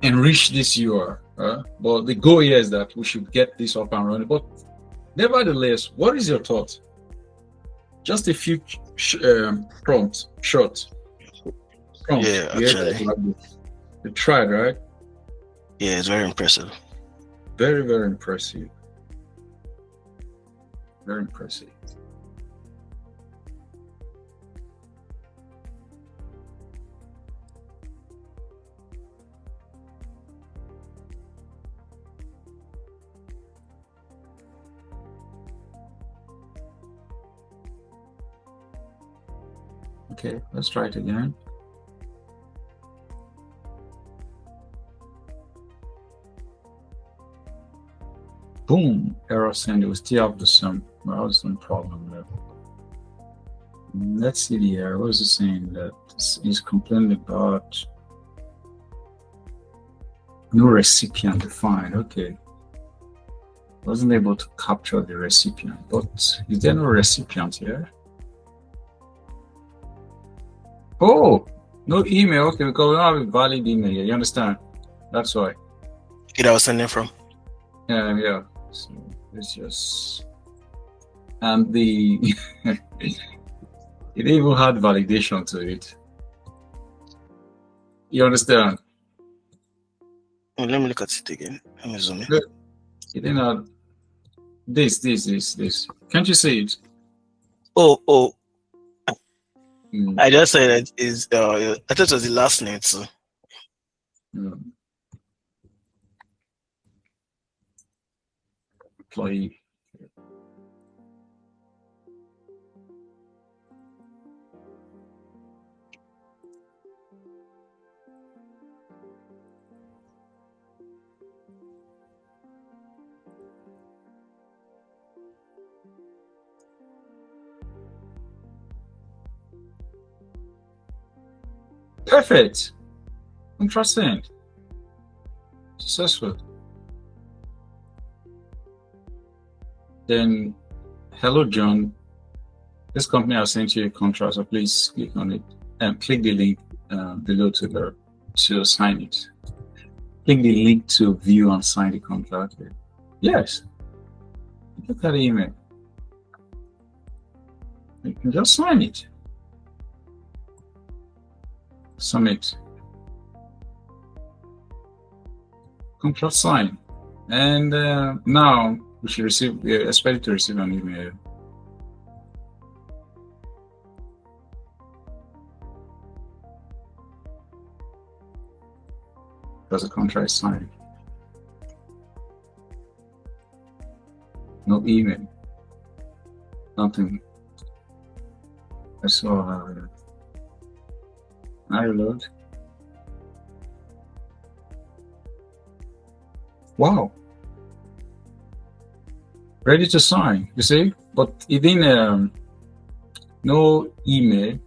enrich this URL. But the goal here is that we should get this up and running. But nevertheless, what is your thought? Just a few prompts, short prompts. Yeah, actually. You tried, right? Yeah, it's very impressive. Very, very impressive. Very impressive. Okay, let's try it again. Boom, error send. We still have the same problem there. Let's see the error. What is it saying? That is complaining about no recipient defined. Okay. Wasn't able to capture the recipient, but is there no recipient here? Oh, no email. Okay, because we don't have a valid email here. You understand? That's why. That I was sending from. Yeah. So it's just, and the it even had validation to it. You understand? Let me look at it again. Let me zoom in. It didn't have this. Can't you see it? Oh. I just said that is I thought it was the last name, so employee. Perfect. Interesting. Successful. Then, hello, John. This company has sent you a contract, so please click on it and click the link below to sign it. Click the link to view and sign the contract. Yes. Look at the email. You can just sign it. Submit. Contract sign. And now we should receive, we are expected to receive an email. Because the contract is signed. No email. Nothing. I saw I reload. Wow. Ready to sign, you see? But it didn't, no email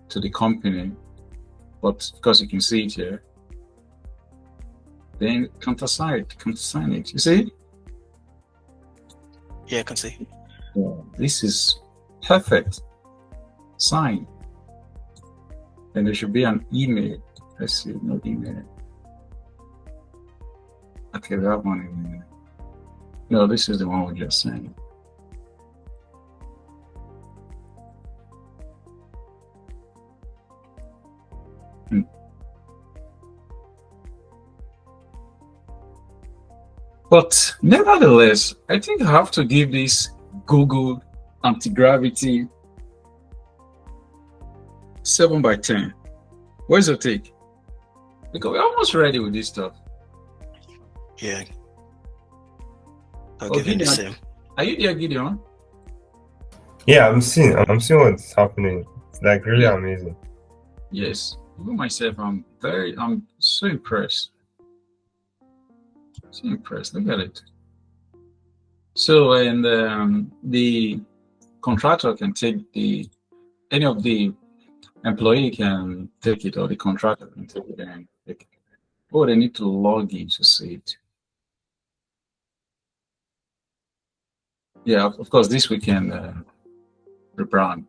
to the company, but because you can see it here, then countersign it, you see? Yeah, I can see. Yeah, this is perfect. Sign. Then there should be an email. Let's see, no email. Okay, that one email. No, this is the one we just sent. But nevertheless, I think I have to give this Google Anti-Gravity 7/10. Where's your take? Because we're almost ready with this stuff. Yeah. I'll give you the same. Are you there, Gideon? Yeah, I'm seeing what's happening. It's like really amazing. Yes. Even myself, I'm so impressed. So impressed. Look at it. So, and the contractor can take any of the employee can take it, or the contractor can take it and take it. Oh, they need to log in to see it. Yeah, of course, this we can rebrand.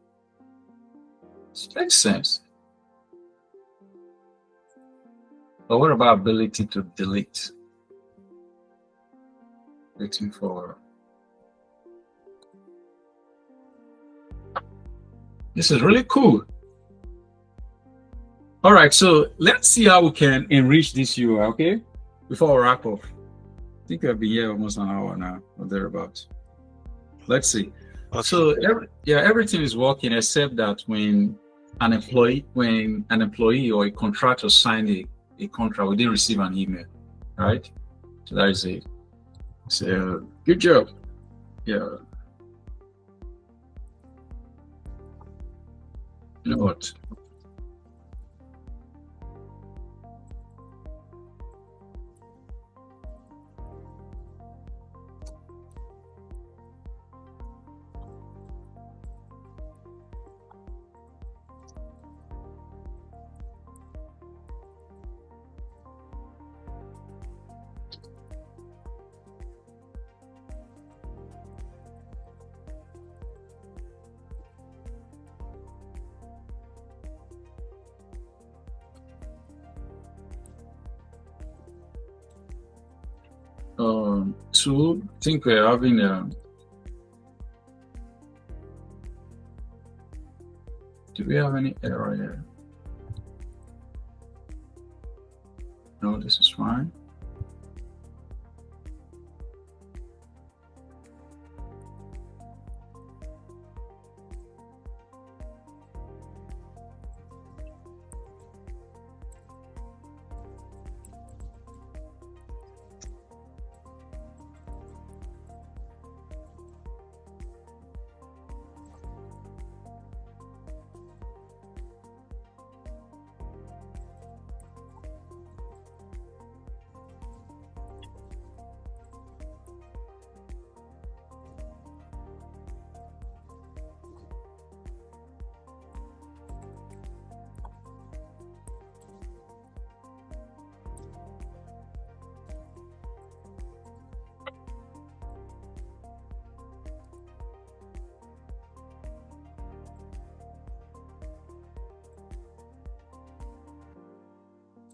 It makes sense. But what about ability to delete? Waiting for. This is really cool. All right, so let's see how we can enrich this URL, okay? Before we wrap up. I think I've been here almost an hour now, or thereabouts. Let's see. Okay. So everything is working except that when an employee or a contractor signed a contract, we didn't receive an email, right? So that is it. So good job. Yeah. You know what? So I think we're having do we have any error here? No, this is fine.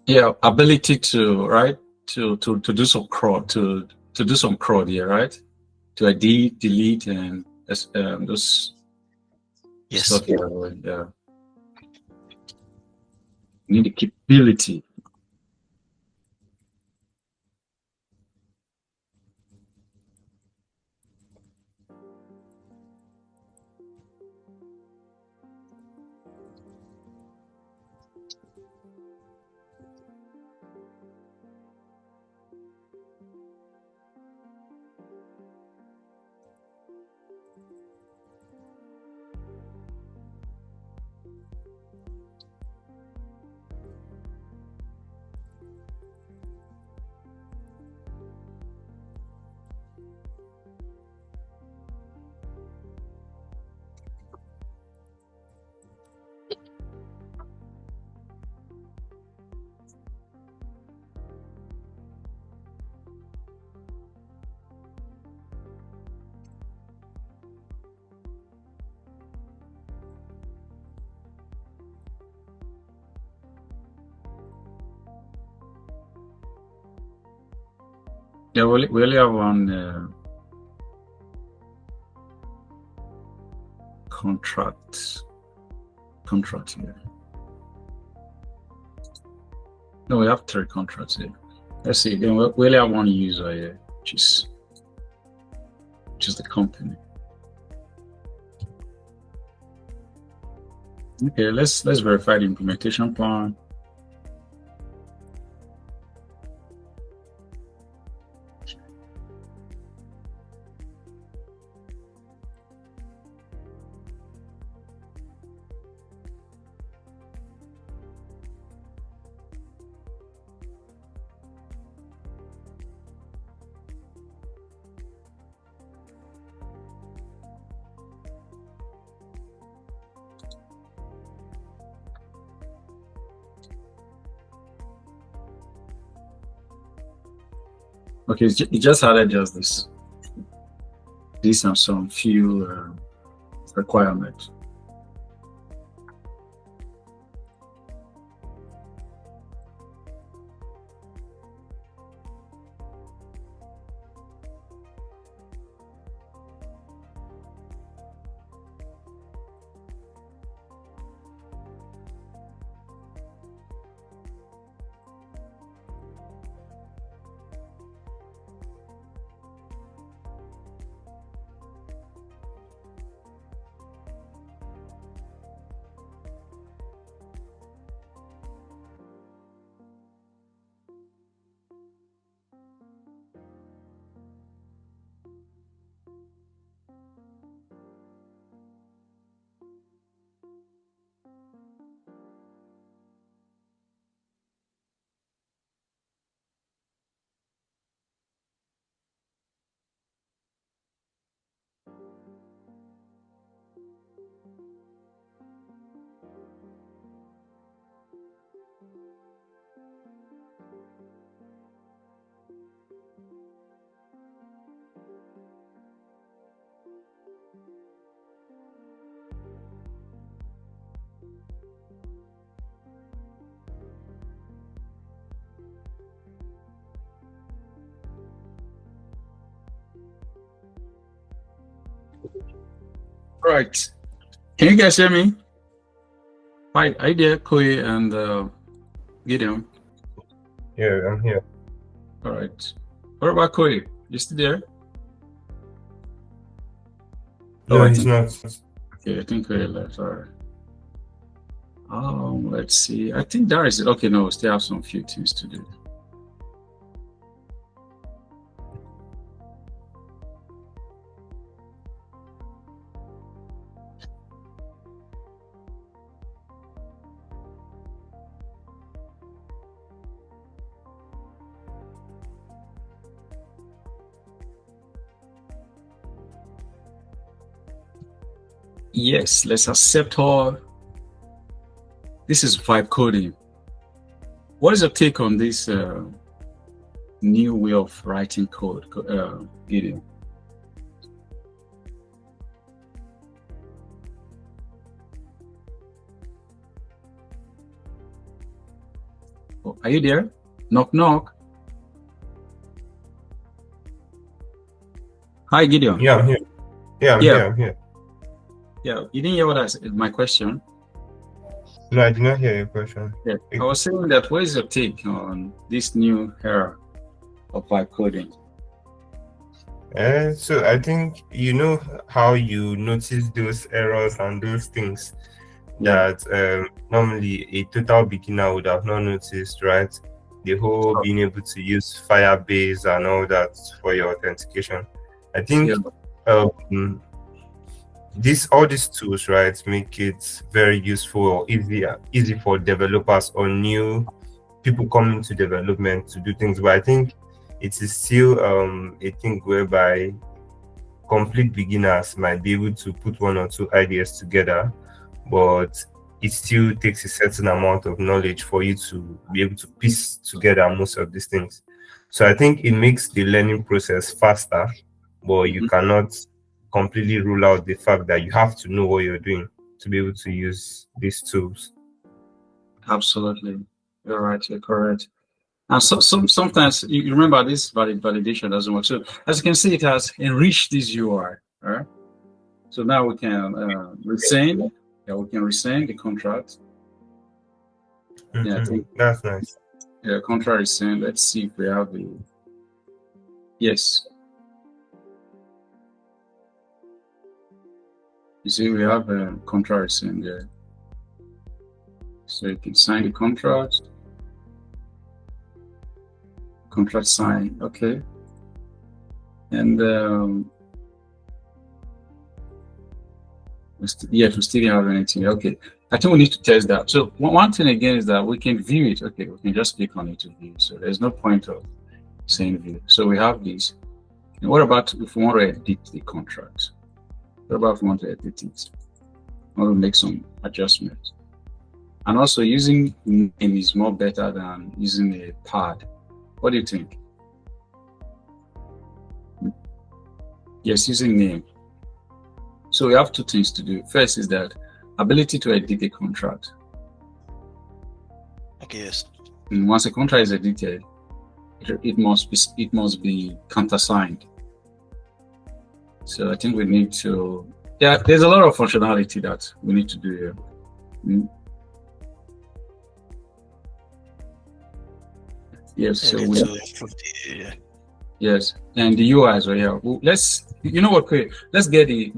Yeah, ability to to do some CRUD to do some CRUD here, right? To edit, delete, and those stuff. Yeah. You need the capability. Yeah, we only have one contract here. No, we have 3 contracts here. Let's see. Then we only have one user here, which is the company. Okay, let's verify the implementation plan. Okay, it just added just this. These are some few requirements. Right. Can you guys hear me? Hi there, Koye and Gideon. Yeah, I'm here. All right. What about Koye? You still there? No, he's not. Okay, I think Koye left. All right. Let's see. I think that is it. Okay, no, we still have some few things to do. Yes, let's accept all. This is vibe coding. What is your take on this new way of writing code, Gideon? Oh, are you there? Knock, knock. Hi, Gideon. Yeah, I'm here. Yeah, I'm here. Yeah, you didn't hear what I said, my question? No, I did not hear your question. Yeah, I was saying that what is your take on this new era of vibe coding? So I think you know how you notice those errors and those things that normally a total beginner would have not noticed, right? The whole being able to use Firebase and all that for your authentication. I think all these tools, right, make it very useful or easy for developers or new people coming to development to do things. But I think it is still a thing whereby complete beginners might be able to put 1 or 2 ideas together, but it still takes a certain amount of knowledge for you to be able to piece together most of these things. So I think it makes the learning process faster, but you cannot completely rule out the fact that you have to know what you're doing to be able to use these tools. Absolutely. You're right, you're correct. And sometimes you remember this validation doesn't work. So as you can see, it has enriched this UI. All right. So now we can resend. Yeah, we can resend the contract. Yeah, I think that's nice. Yeah, contract resend. Let's see if we have the. Yes. You see, we have a contract resend there. So you can sign the contract. Contract sign, okay. And we still don't have anything. Okay, I think we need to test that. So one thing again is that we can view it. Okay, we can just click on it to view. So there's no point of saying view. So we have this. And what about if we want to edit the contract? What about if we want to edit it? We want to make some adjustments. And also using name is more better than using a pad. What do you think? Yes, using name. So we have two things to do. First is that ability to edit a contract. Okay, yes. And once a contract is edited, it must be countersigned. So I think we need to. Yeah, there's a lot of functionality that we need to do here. Yes, so yes, and the UI as well. Yeah, let's. You know what? Let's get the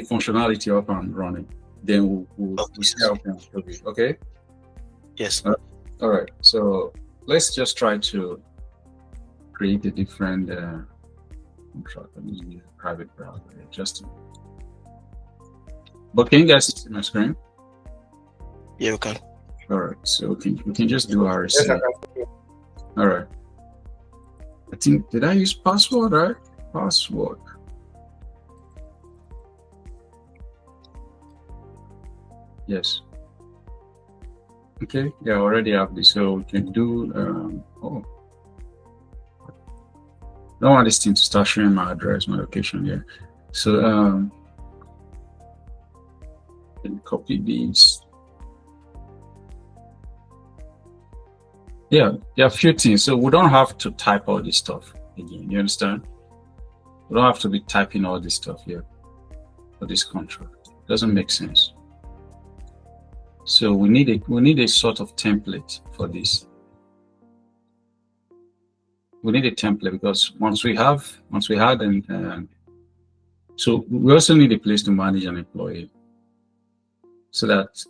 functionality up and running. Then we'll see how we can improve it. Okay. Yes. All right. So let's just try to create a different contract in a private browser. Just. But can you guys see my screen? Yeah, we can. All right. So we can just do RC. Yes, All right. I think, did I use password, right? Password. Yes. Okay. Yeah, I already have this. So we can do, don't want this thing to start showing my address, my location here. So, and copy these. Yeah, there are a few things. So we don't have to type all this stuff again. You understand? We don't have to be typing all this stuff here for this contract. It doesn't make sense. So we need a sort of template for this. We need a template because once we had so we also need a place to manage an employee, so that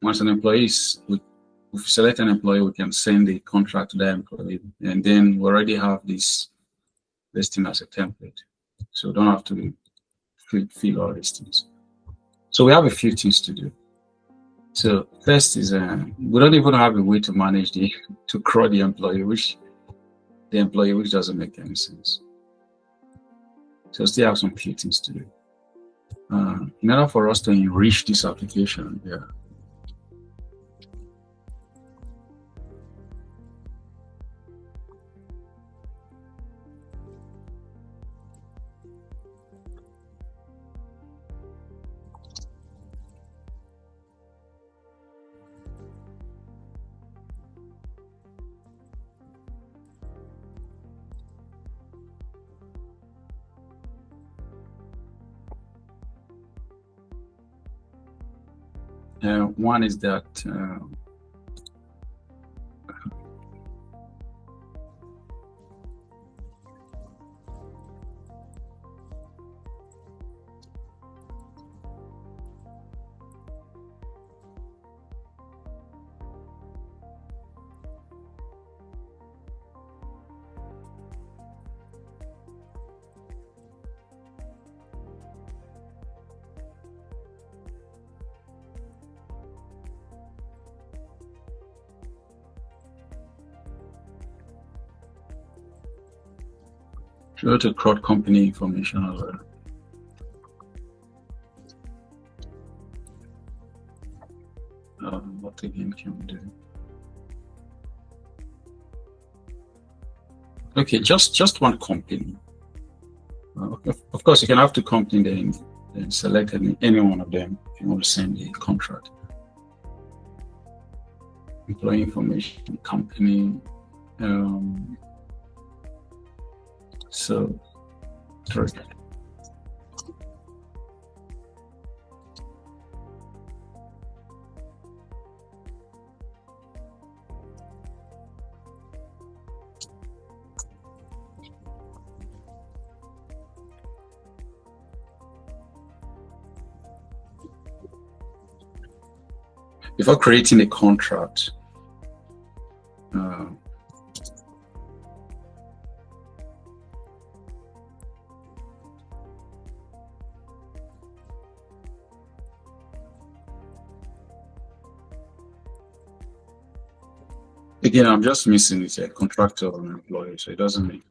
once an employee is if we select an employee, we can send the contract to that employee, and then we already have this thing as a template. So we don't have to fill all these things. So we have a few things to do. So first is we don't even have a way to manage to crawl the employee, which doesn't make any sense. So we still have some few things to do. In order for us to enrich this application, yeah. One is that go to crowd company information as well. What again can we do? Okay, just one company. Of course, you can have two companies, then select any one of them if you want to send a contract. Employee information, company. So, sorry. Before creating a contract, again, I'm just missing it, a contractor or an employee, so it doesn't make.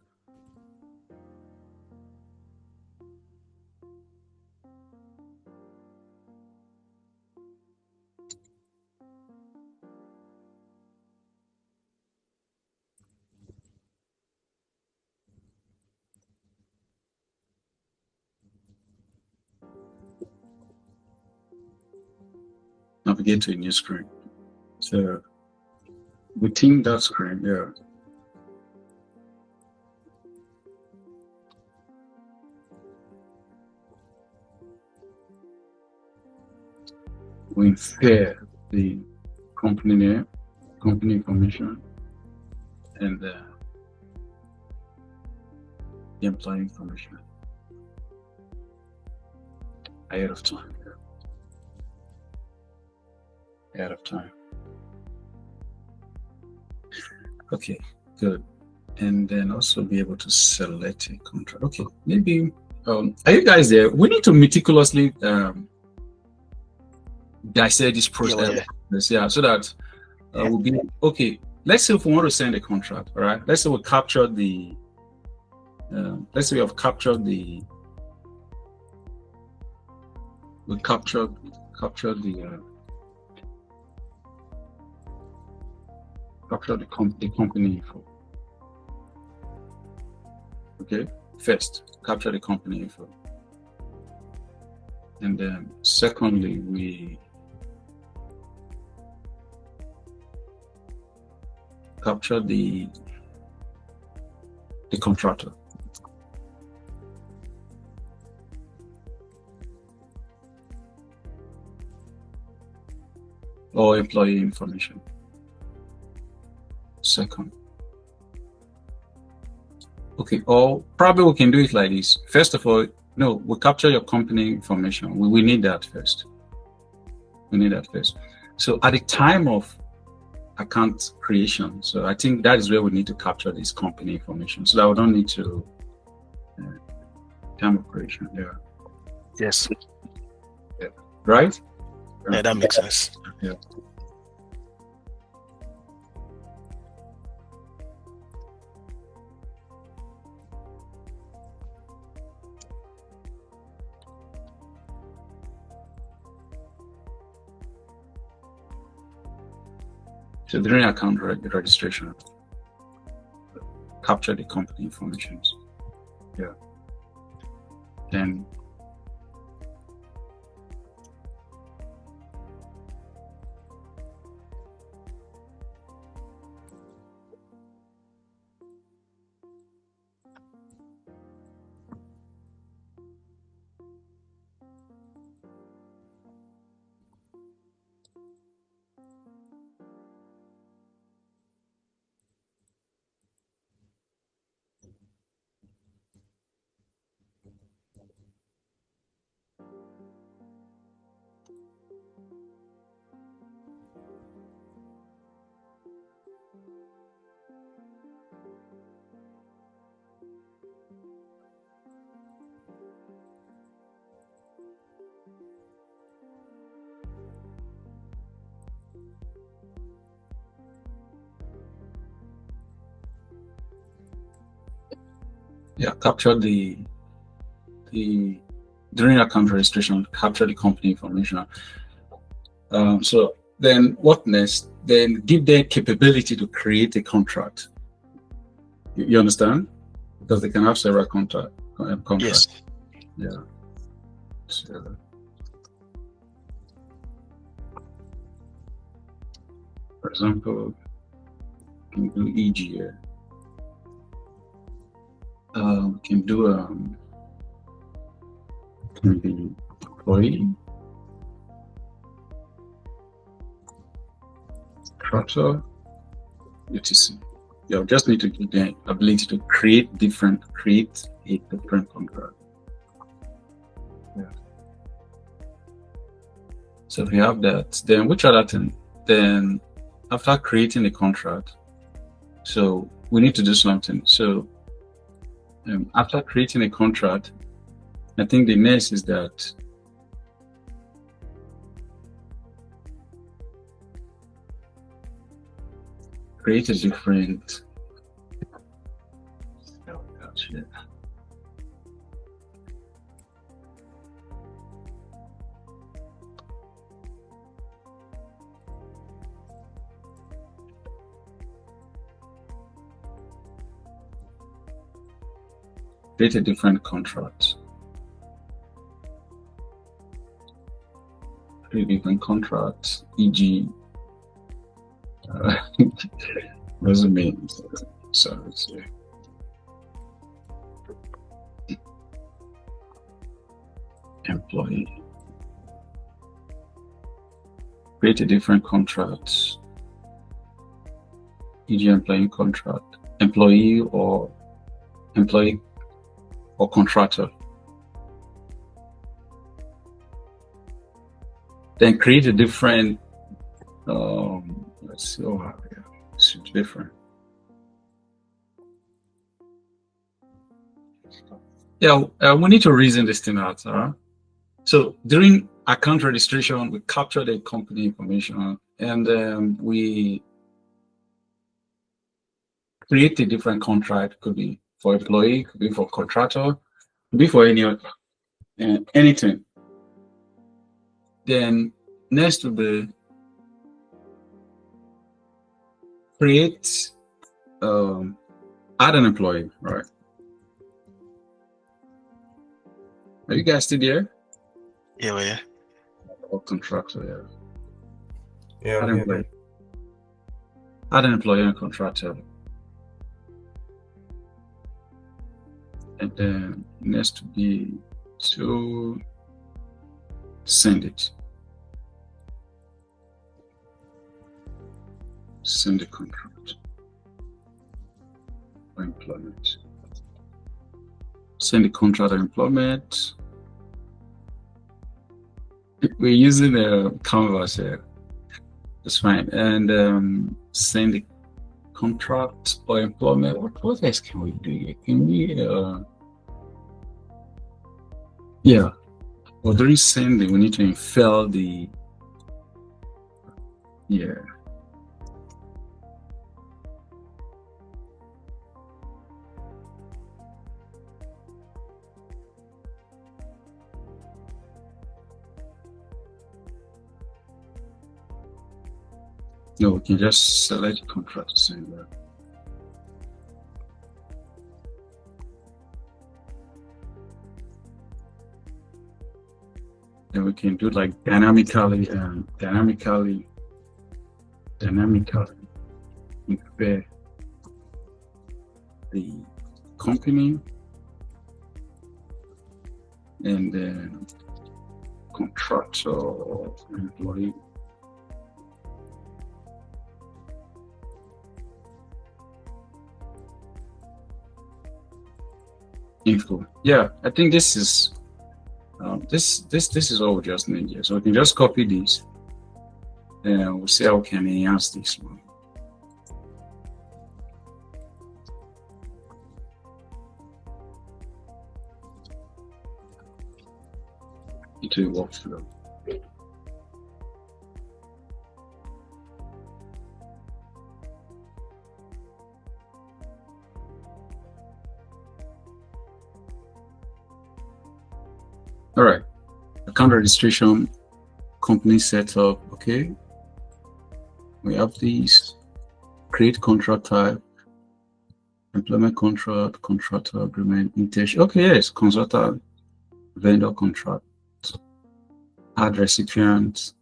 Navigate to a new screen. So within that screen, yeah. We infer the company name, company information, and the employee information ahead of time. Ahead of time. Okay, good. And then also be able to select a contract. Okay, maybe are you guys there? We need to meticulously dissect this process. Yeah, so that we'll be okay. Let's say if we want to send a contract, all right? Let's say we captured the let's say we have captured the company info. Okay, first capture the company info, and then secondly we capture the contractor. Or employee information. Second. Okay, or probably we can do it like this. First of all, no, we capture your company information. We need that first. We need that first. So at the time of account creation, so I think that is where we need to capture this company information. So that we don't need to time of creation. Yeah. Yes. Yeah. Right? Yeah, that makes sense. Yeah. So during account registration, capture the company information. Yeah. Then yeah, capture the during account registration, capture the company information. So then what next? Then give them capability to create a contract. You understand? Because they can have several contracts. Yes. Yeah. So, for example, can do EG here. We can do can be employee, contractor, etc. You just need to get the ability to create a different contract. Yeah. So if we have that, then which other thing? Then after creating the contract, so we need to do something. So after creating a contract, I think the next is that create a different create a different contract. Create a different contract, e.g. What does it mean? So it's employee. Create a different contract, e.g. employee contract, employee or contractor. Then create a different let's see, it's different. Yeah, we need to reason this thing out. So during account registration, we capture the company information and we create a different contract. Could be for employee, could be for contractor, could be for anything. Then next will be create, add an employee, right? Are you guys still there? Yeah, yeah. Or contractor, Yeah. Add an employee and contractor. And then next to be to send it. Send the contract for employment. Send the contract of employment. We're using a canvas here. That's fine. And send the contract or employment. What else can we do here? Can we yeah. Well, during sending, we need to infill the No, we can just select contracts and then we can do like dynamically compare the company and then contractor or employee. Info. Yeah, I think this is this is all we just need here. So we can just copy this and we'll see how we can enhance this one. Into a workflow. All right, account registration, company setup. Okay, we have these. Create contract type, employment contract, contractor agreement, intention. Okay, yes, consultant, vendor contract, add recipient,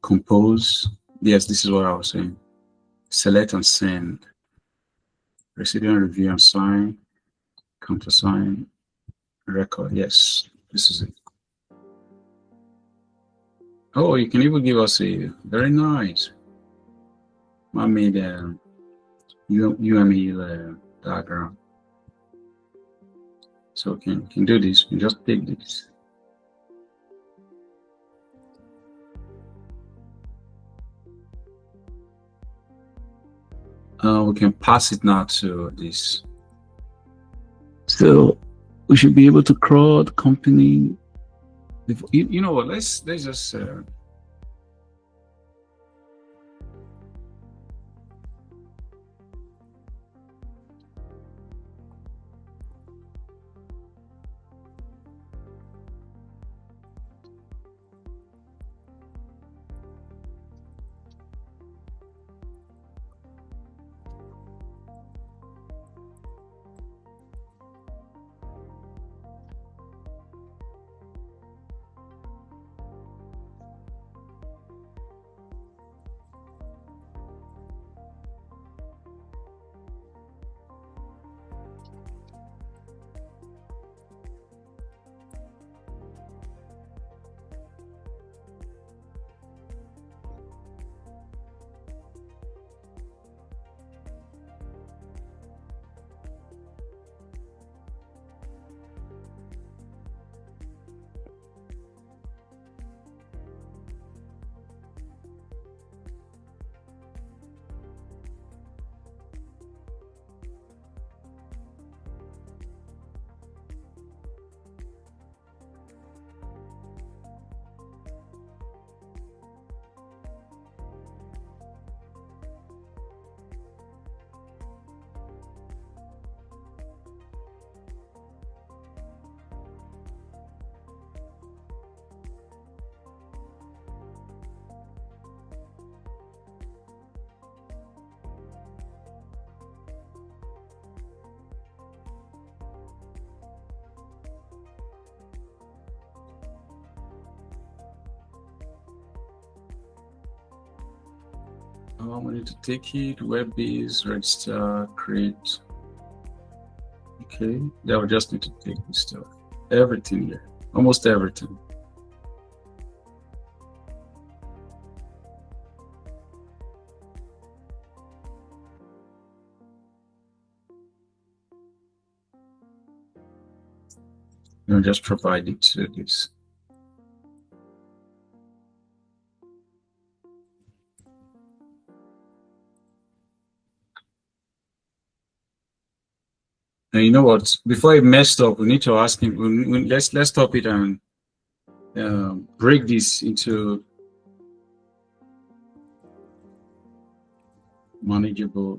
compose. Yes, this is what I was saying. select and send, recipient review and sign, countersign, record. Yes, this is it. Oh, you can even give us a very nice. I made a UML diagram. So can do this. You can just take this. We can pass it now to this. So we should be able to crawl the company. You know what? Let's just. We need to take it, web base, register, create. Okay, yeah, we just need to take this stuff. Everything here, almost everything. We'll just provide it to this. And you know what? Before it messed up, we need to ask him. Let's stop it and break this into manageable.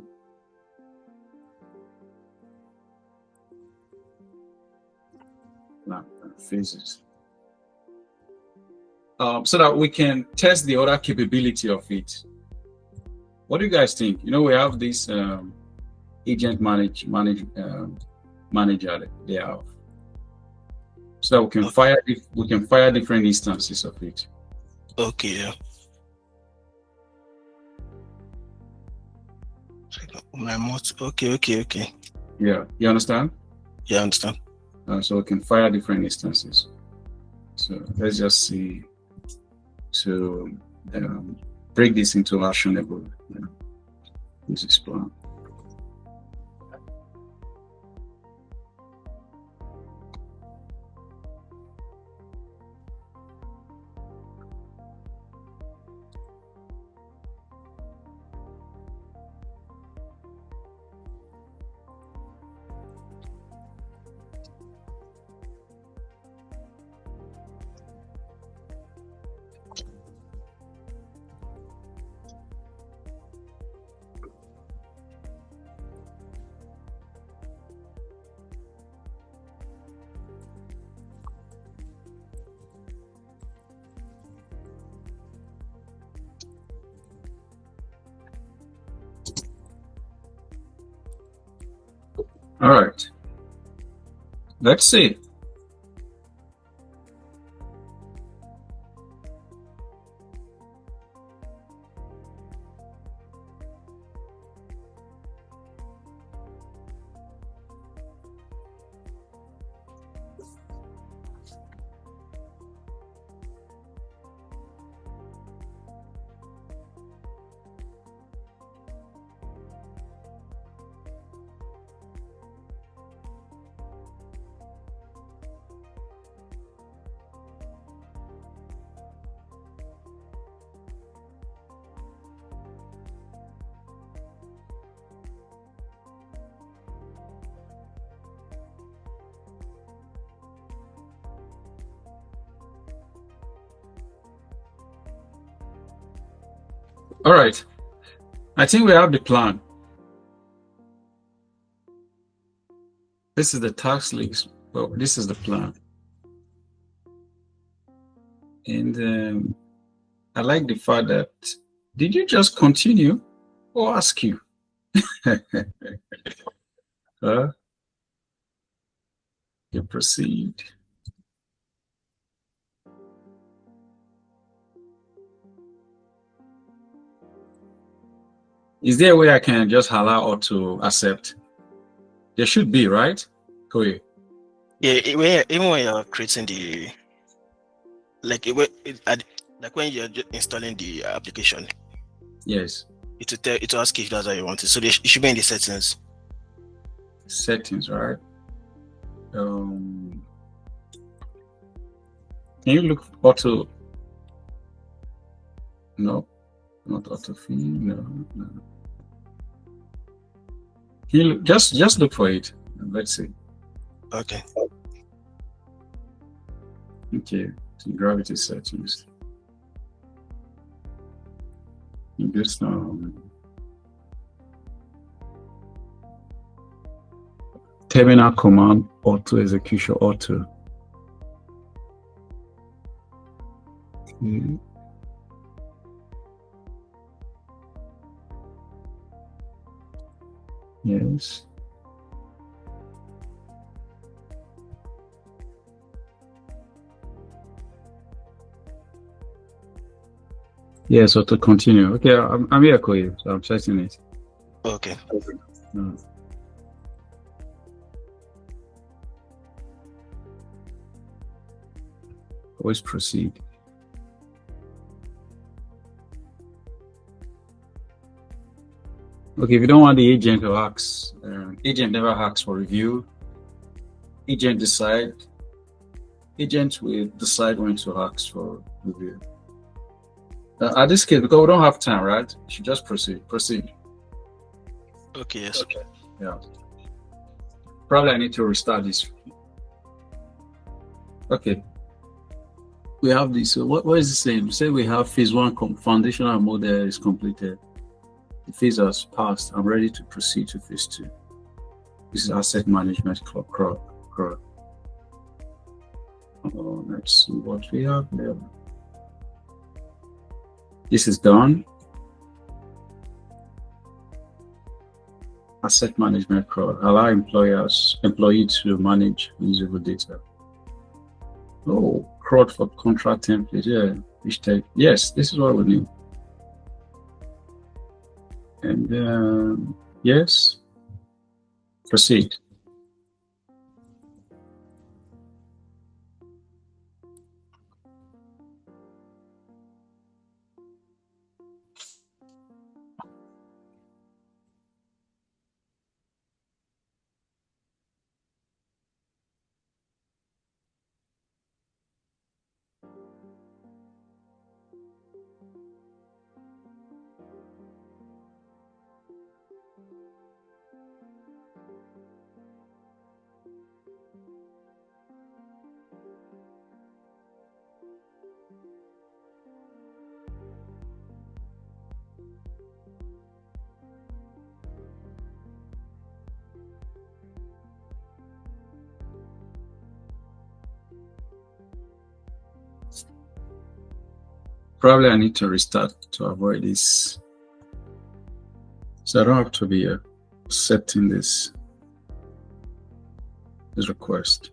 Phases. So that we can test the other capability of it. What do you guys think? You know, we have this agent manager they have, so that we can fire different instances of it. Okay. Yeah. Okay. Yeah, you understand? Yeah, I understand. So we can fire different instances. So let's just see to break this into actionable. This is plan. All right. Let's see. All right. I think we have the plan. This is the task list. Well, this is the plan. And I like the fact that, did you just continue or ask you? You proceed. Is there a way I can just allow or to accept? There should be, right? Koye. Yeah, even when you're creating the like when you're installing the application, Yes. it will ask if that's how you want it. So it should be in the settings. Settings, right? Can you look auto? No, not auto feed. No. Can you look, just look for it. Let's see. Okay. Okay. So gravity settings. This terminal command auto execution auto. Yes. Yeah, so to continue. Okay, I'm here, Koye, so I'm setting it. Okay. No. Always proceed. Okay, if you don't want the agent to ask, agent never asks for review. Agent will decide when to ask for review. At this case, because we don't have time, right? You should just proceed. Proceed. Okay, yes. Okay. Yeah. Probably I need to restart this. Okay. We have this. So what is the same? Say we have phase 1 foundational model is completed. The phase has passed. I'm ready to proceed to phase 2. This is asset management CRUD. Let's see what we have there. This is done. Asset management CRUD. Allow employee to manage usable data. Oh, CRUD for contract template. Yeah, which type? Yes, this is what we need. And yes, proceed. Probably I need to restart to avoid this. So I don't have to be accepting this request.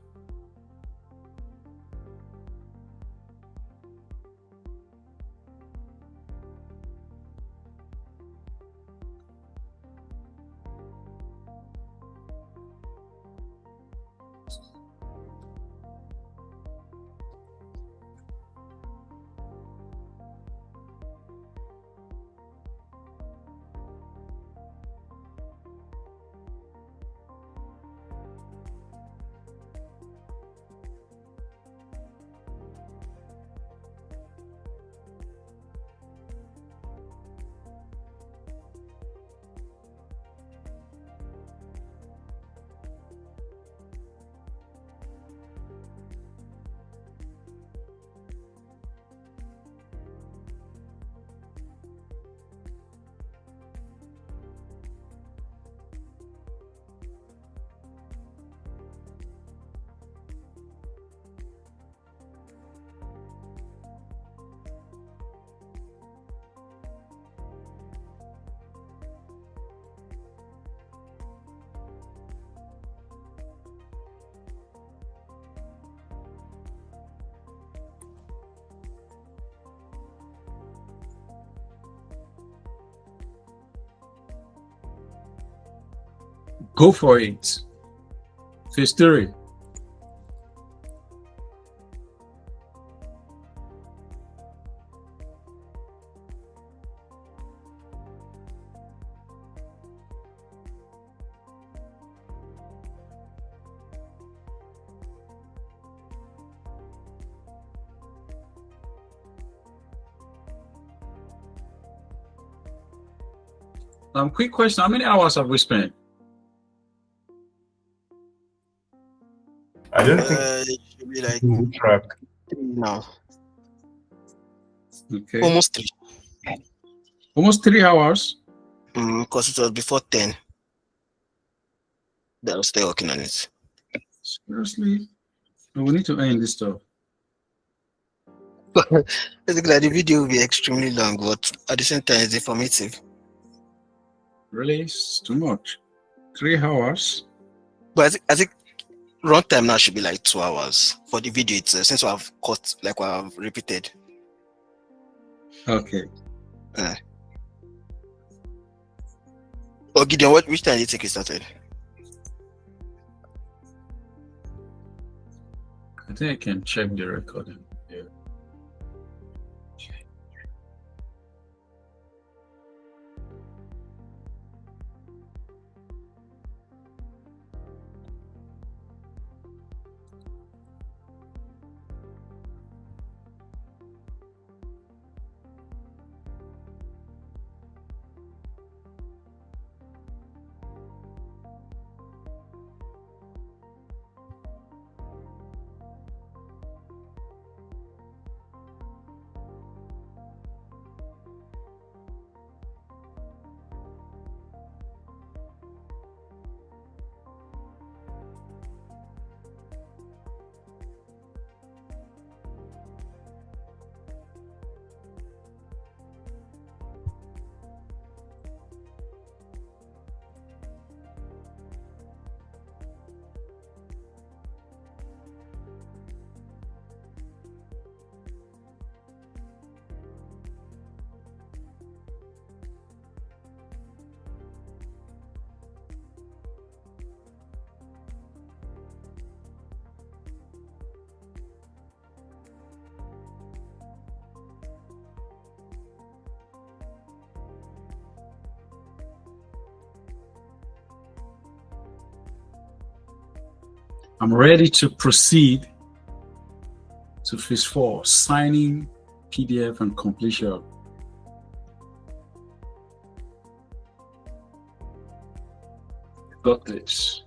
Go for it. Phase 3. Quick question. How many hours have we spent? I don't think It should be like track. no, Okay. almost 3. Almost 3 hours. Because it was before 10 that I was still working on it. Seriously? We need to end this stuff. Basically, the video will be extremely long, but at the same time, it's informative. Really? It's too much. 3 hours? But I think runtime now should be like 2 hours for the video itself, since we have cut, like we have repeated. Okay. Oh, Gideon, which time did you think it started? I think I can check the recording. Yeah. I'm ready to proceed to phase 4, signing, PDF, and completion. Got this.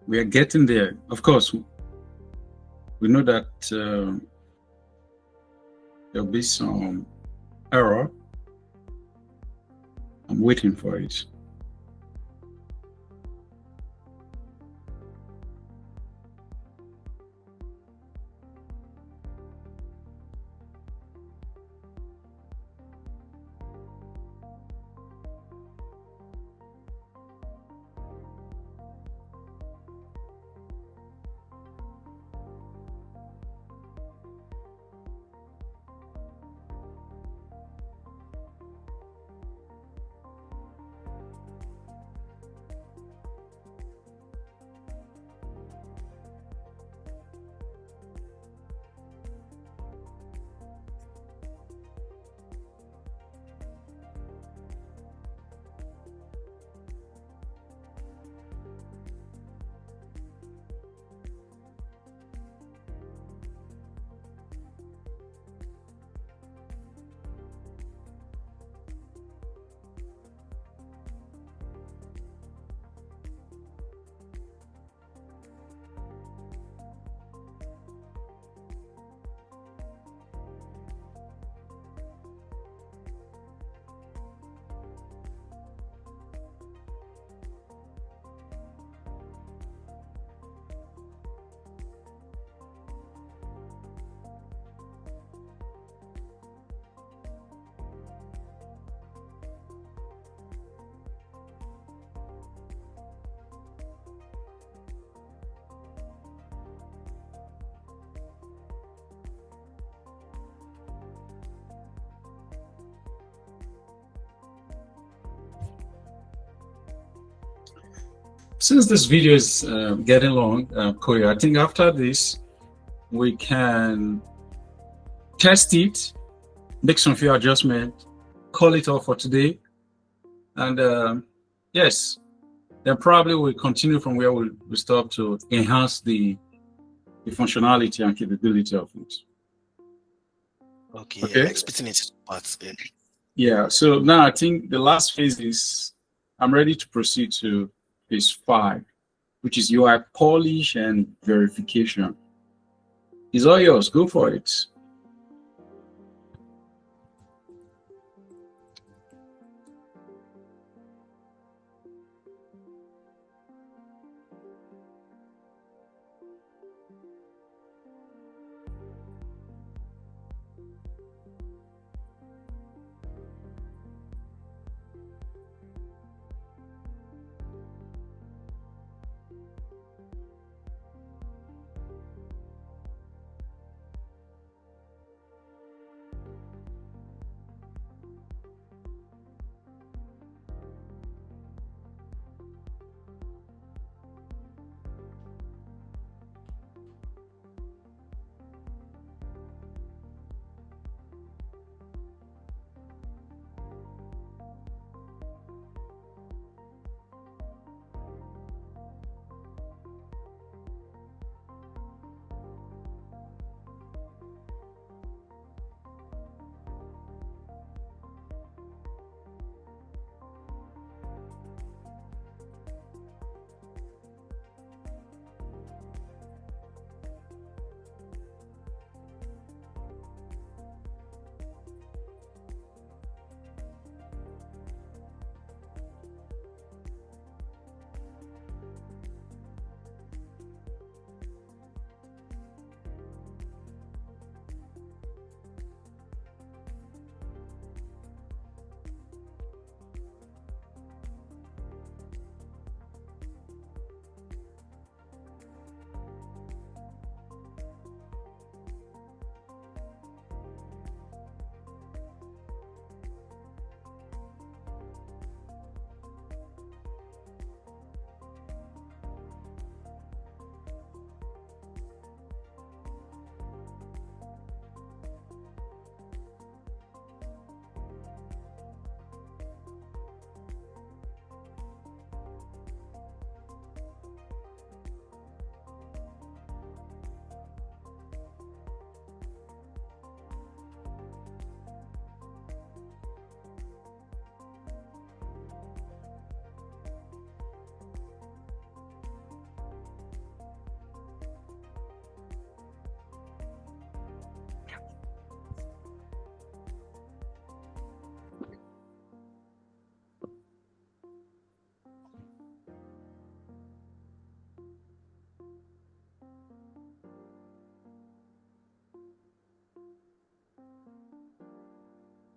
We are getting there. Of course, we know that there'll be some error. I'm waiting for it. since this video is getting long, Koye, I think after this, we can test it, make some few adjustments, call it off for today. And yes, then probably we'll continue from where we stop to enhance the functionality and capability of it. Okay, Okay. expecting it to part. Yeah, so now I think the last phase is I'm ready to proceed to phase 5, which is UI polish and verification. It's all yours. Go for it.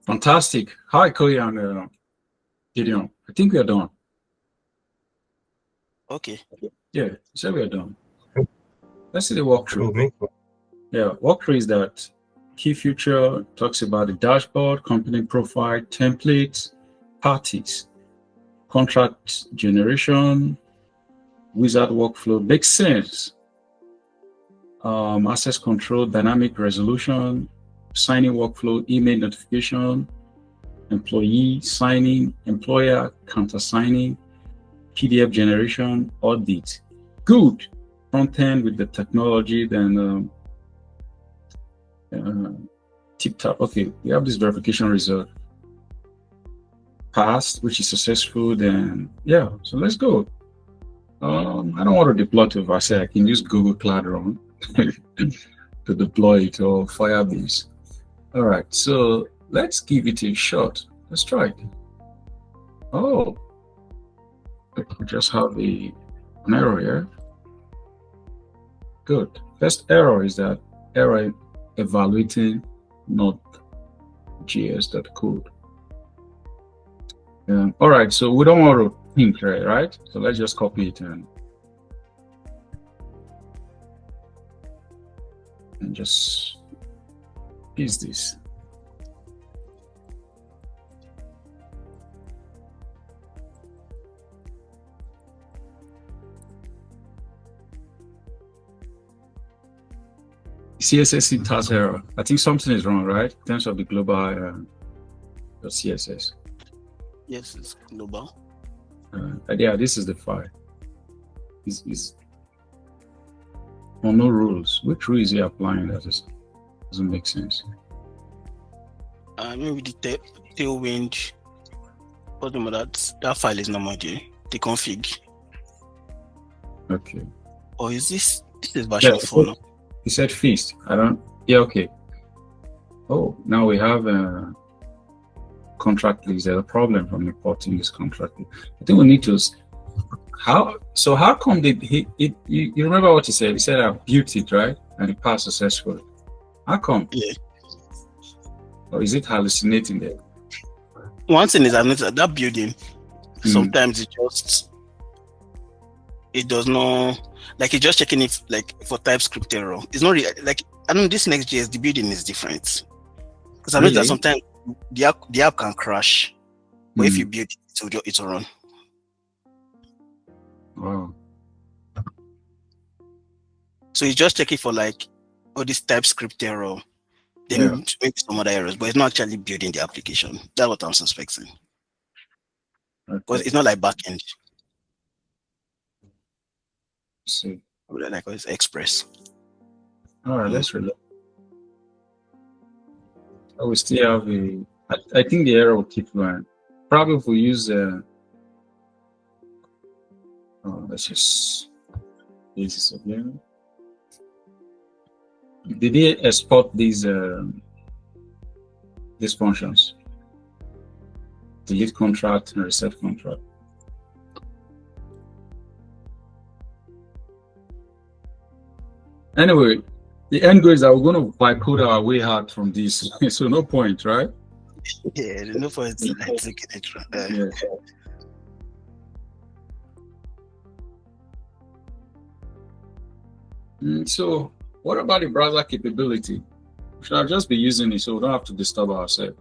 Fantastic. Hi, Koye and Gideon. I think we are done. Okay. Yeah, so we are done. Let's see the walkthrough. Cool. Yeah, walkthrough is that key feature talks about the dashboard, company profile, templates, parties, contract generation, wizard workflow. Makes sense. Access control, dynamic resolution, signing workflow, email notification, employee signing, employer counter-signing, PDF generation, audit. Good. Front end with the technology, then tip tap. Okay, we have this verification result. Passed, which is successful, then yeah, so let's go. I don't want to deploy to Versa. I can use Google Cloud Run to deploy it or Firebase. All right, so let's give it a shot. Let's try it. Oh, we just have an error here. Good. First error is that error evaluating not JS.code. All right, so we don't want to think, right? So let's just copy it and just paste this. CSS syntax error. I think something is wrong, right? In terms of the global CSS. Yes, it's global. Yeah, this is the file. This is no rules. Which rule is he applying? That doesn't make sense. Maybe the Tailwind. That file is not there. The config. Okay. Or is this is version 4 now? He said feast. I don't. Yeah. Okay. Oh, now we have a contract list. There's a problem from importing this contract. I think we need to. How come you remember what he said? He said I built it, right? And it passed successfully. How come? Yeah. Or is it hallucinating there? One thing is I noticed that building sometimes it does not, like, it's just checking if, like, for TypeScript error. It's not really, like, I know this Next.js, the building is different. Because I know that sometimes the app can crash, but if you build it, it'll run. Wow. So you just check it for, like, all this TypeScript error, then maybe some other errors, but it's not actually building the application. That's what I'm suspecting. Because it's not like backend. See. Like it's Express. All right, let's reload. We still have I think the error will keep going. Probably if we use let's just use this again. Did he export these functions? Delete contract and reset contract. Anyway, the end goal is that we're going to bytecode our way out from this. So no point, right? Yeah, there's no point in taking it. Yeah. So what about the browser capability? We should have just be using it so we don't have to disturb ourselves.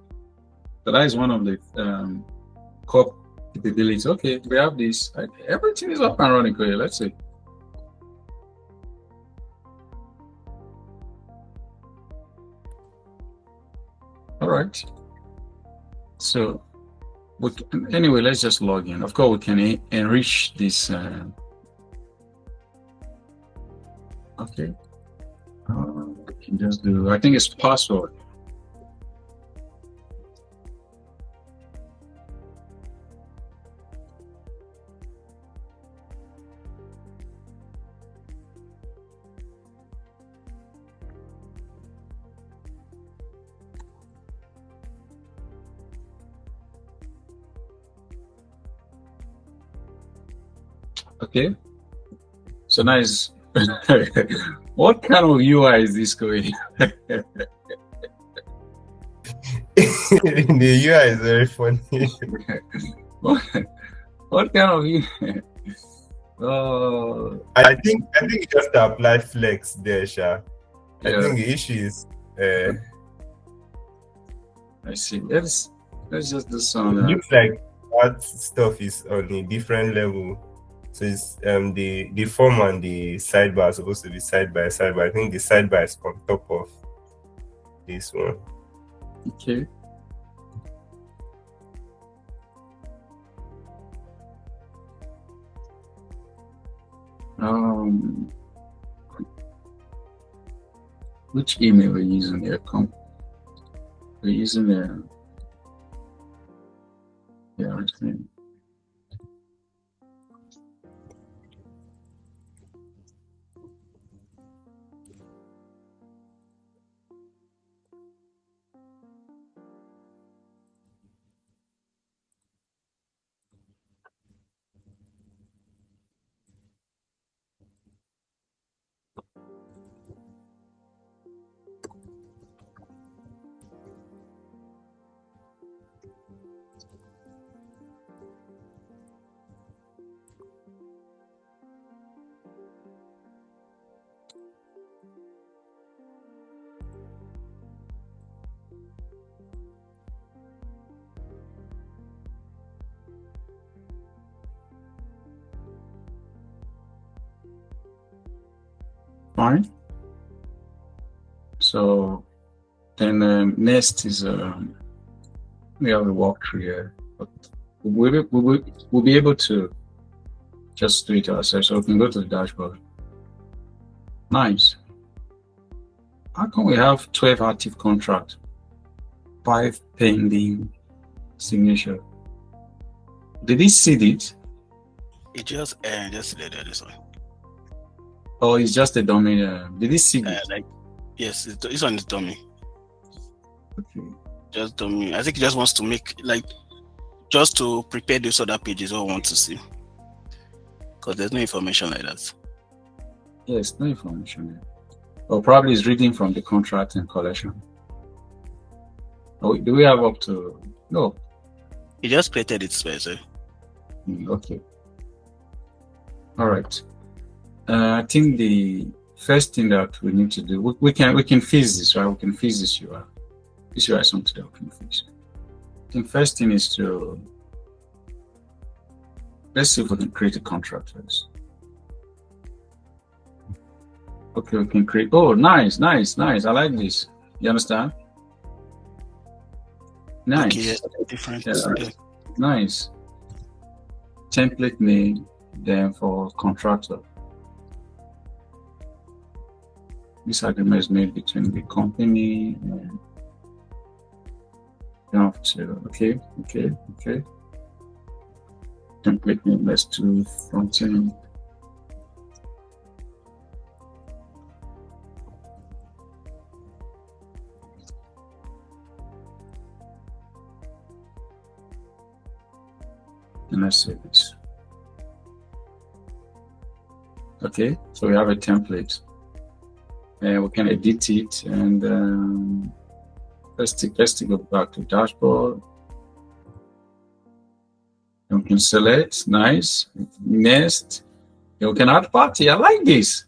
So that is one of the core capabilities. Okay, we have this. Everything is up and running. Koye, let's see. All right. So anyway, let's just log in. Of course, we can enrich this. Okay. We can just do, I think it's password. Okay. So now is what kind of UI is this going? The UI is very funny. what kind of UI? I think you just apply flex there, Sha. I think the issue is I see. Let's just do some. It looks like that stuff is on a different level. So it's the form and the sidebar are supposed to be side by side, but I think the sidebar is on top of this one. Okay. Which email are you using there? We're using the thing. Fine. So then next is we have a walkthrough here, but we'll be able to just do it ourselves. So we can go to the dashboard. Nice. How come we have 12 active contracts, 5 pending signature? Did he seed it? It just this one. Oh, it's just a dummy. Did he seed it? Like, yes, this one is dummy. Okay. Just dummy. I think he just wants to make, like, just to prepare those other pages all want to see. Because there's no information like that. Yes, no information here. Or probably is reading from the contract and collection. Oh, do we have up to? No. He just created it space. Okay. All right. I think the first thing that we need to do, we can fix this, right? We can fix this UI. This UI is something that we can fix. I think first thing is to let's see if we can create a contract first. Okay, we can create. Oh, nice. I like this. You understand? Nice. Okay, yeah, different. Yeah, nice. Template name, then for contractor. This agreement is made between the company and you have to. Okay. Template name. Let's do front end. And let's save this. Okay, so we have a template and we can edit it, and let's go back to dashboard, and we can select. Nice. Next, you can add party. I like this.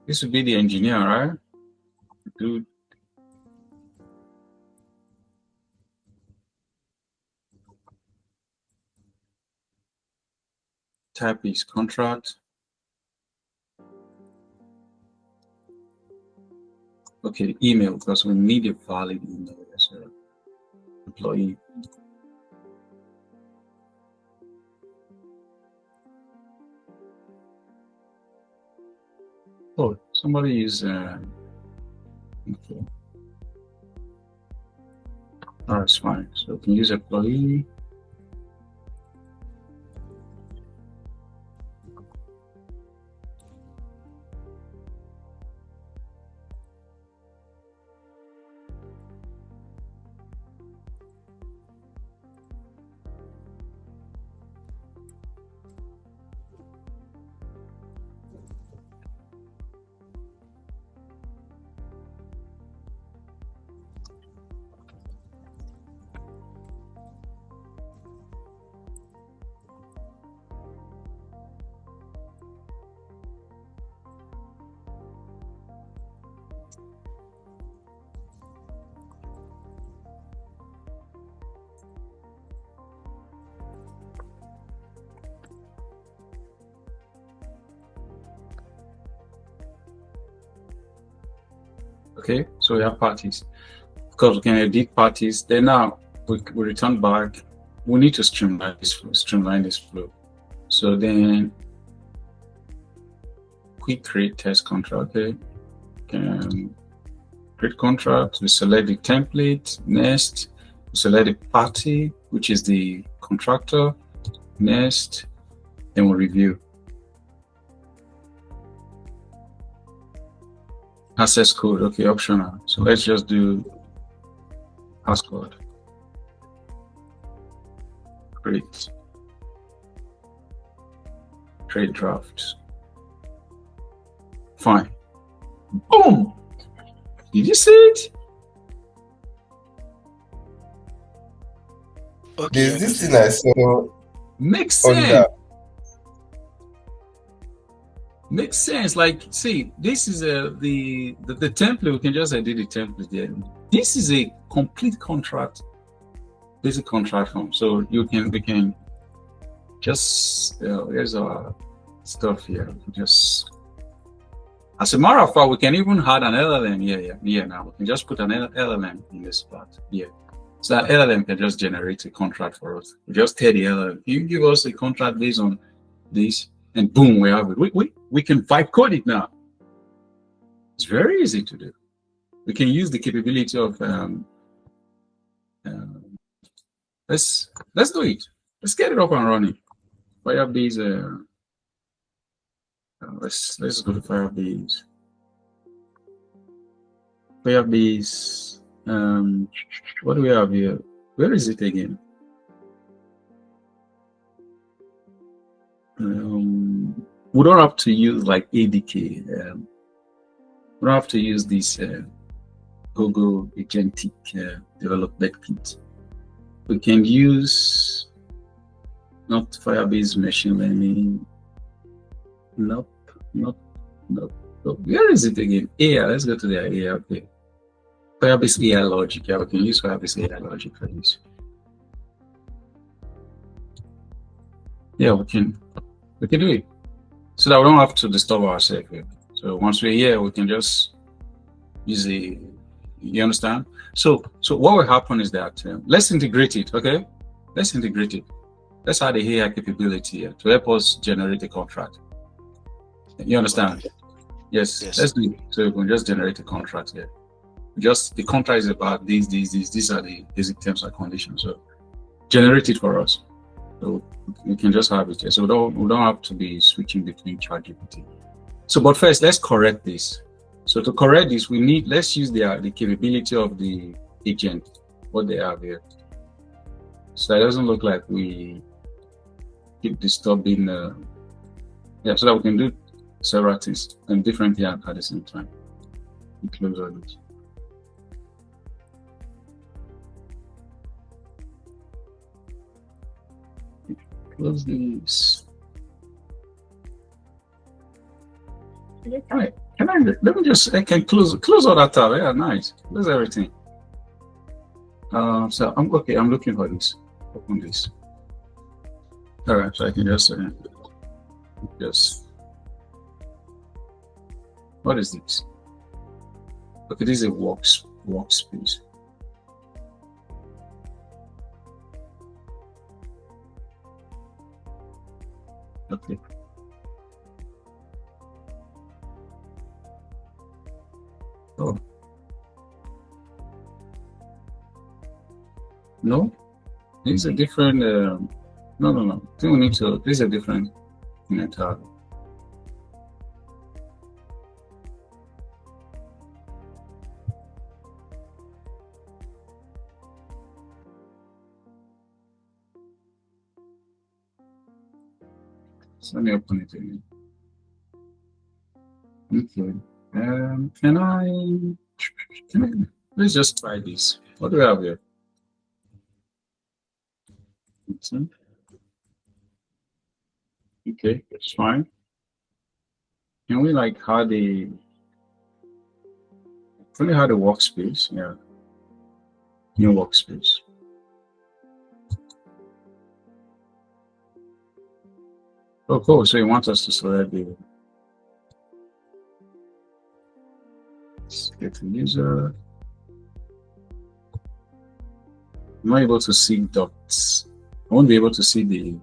This would be the engineer, right? Good. Type is contract. Okay, email, because we need a valid email as an employee. Oh, somebody is okay. Oh, that's fine. So we can use employee. Okay, so we have parties. Of course, we can edit parties. Then now we return back. We need to streamline this flow. So then quick create test contract. Okay, can create contract. We select the template. Next, we select the party, which is the contractor. Next, then we review. Access code, okay, optional. So let's just do passcode. Create draft. Fine. Boom! Did you see it? Okay. There's this thing I saw Makes on sense. that. Makes sense. Like, see, this is the template. We can just edit the template there. This is a complete contract, basic contract form. So we can just here's our stuff here. We just As a matter of fact, we can even add an LLM here now. We can just put an LLM in this spot here. So that LLM can just generate a contract for us. We just tell the LLM, you give us a contract based on this, and boom, we have it. We can vibe code it now. It's very easy to do. We can use the capability of let's do it. Let's get it up and running. Firebase. Let's go to Firebase. Firebase. What do we have here? Where is it again? We don't have to use like ADK. We don't have to use this Google Agentic Development Kit. We can use not Firebase machine learning. Nope. Where is it again? AI. Let's go to the AI. Okay. Firebase AI logic. Yeah, we can use Firebase AI logic for this. Yeah, we can do it. So that we don't have to disturb ourselves here. So once we're here, we can just use the, you understand? So what will happen is that let's integrate it, okay? Let's integrate it. Let's add the AI capability here to help us generate a contract. You understand? Yes. Let's do it. So we can just generate a contract here. Just the contract is about these are the basic terms and conditions. So generate it for us. So we can just have it here. So we don't have to be switching between ChatGPT. So, but first, let's correct this. So to correct this, let's use the capability of the agent, what they have here. So it doesn't look like we keep disturbing. So that we can do several things and different here at the same time. We close all this. Close these. Let me just, I can close all that tab. Yeah, nice. Close everything. So I'm looking for this. Open this. All right, so I can just what is this? Okay, this is a workspace. Okay. Oh. No, this is a different. No. I think we need to. This is a different entirely. So let me open it again. Okay. Can I? Let's just try this. What do we have here? Okay, that's fine. Can we like have the workspace? Yeah. New workspace. Oh, cool. So you want us to select the get the user. I'm not able to see dots. I won't be able to see the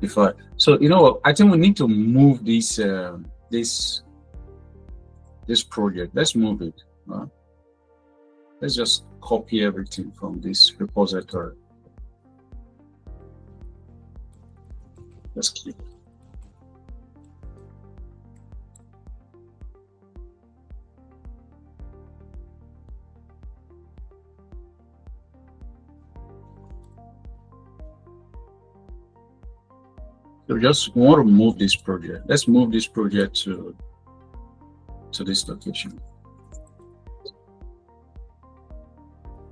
file. So you know what? I think we need to move this this project. Let's move it. Let's just copy everything from this repository. Let's click. So we just want to move this project. Let's move this project to this location.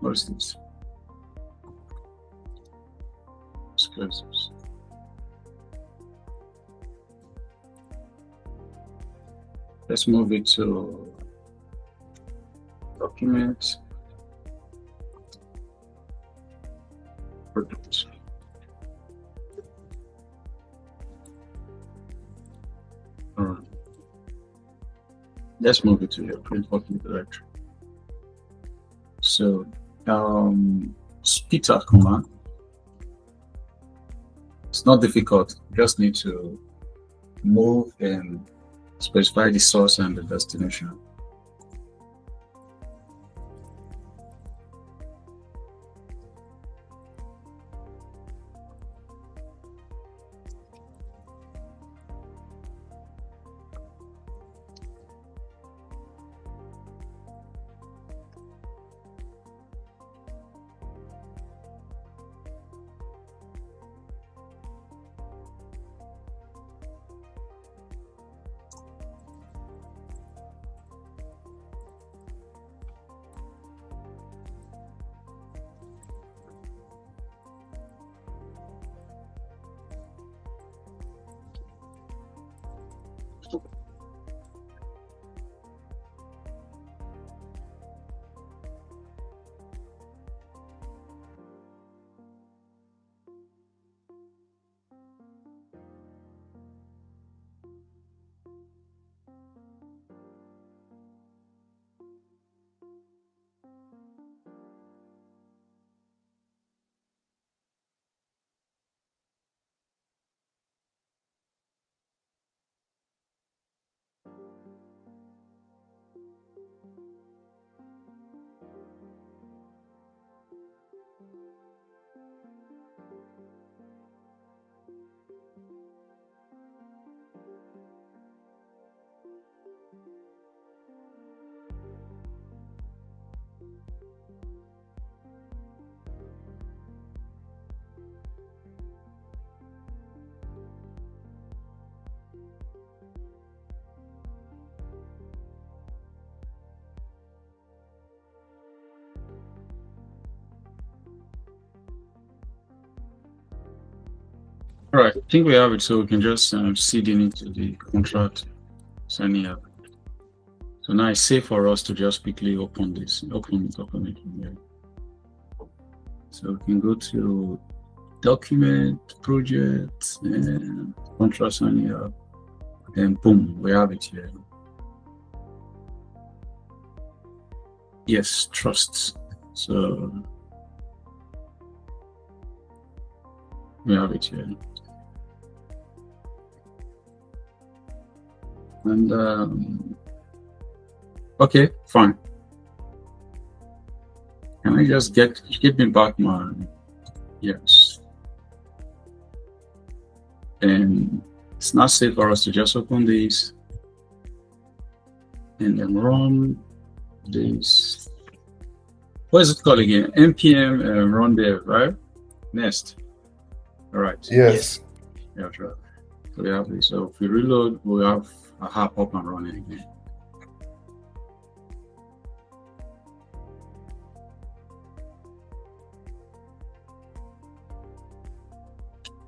What is this? Let's close this. Let's move it to documents, projects. All right. let's move it to your print working directory. So splitter command. It's not difficult. You just need to move and specify the source and the destination. All right, I think we have it, so we can just seed in into the contract signing up. So now it's safe for us to just quickly open this, open it here. So we can go to document, project, and contract signing up, and boom, we have it here. Yes, trust. So we have it here. And okay, fine. Can I just get me back my yes? And it's not safe for us to just open this and then run this. What is it called again? npm run dev, right? Nest. All right. Yes. Yeah, sure. So we have this. So if we reload, we have a hop up and running again.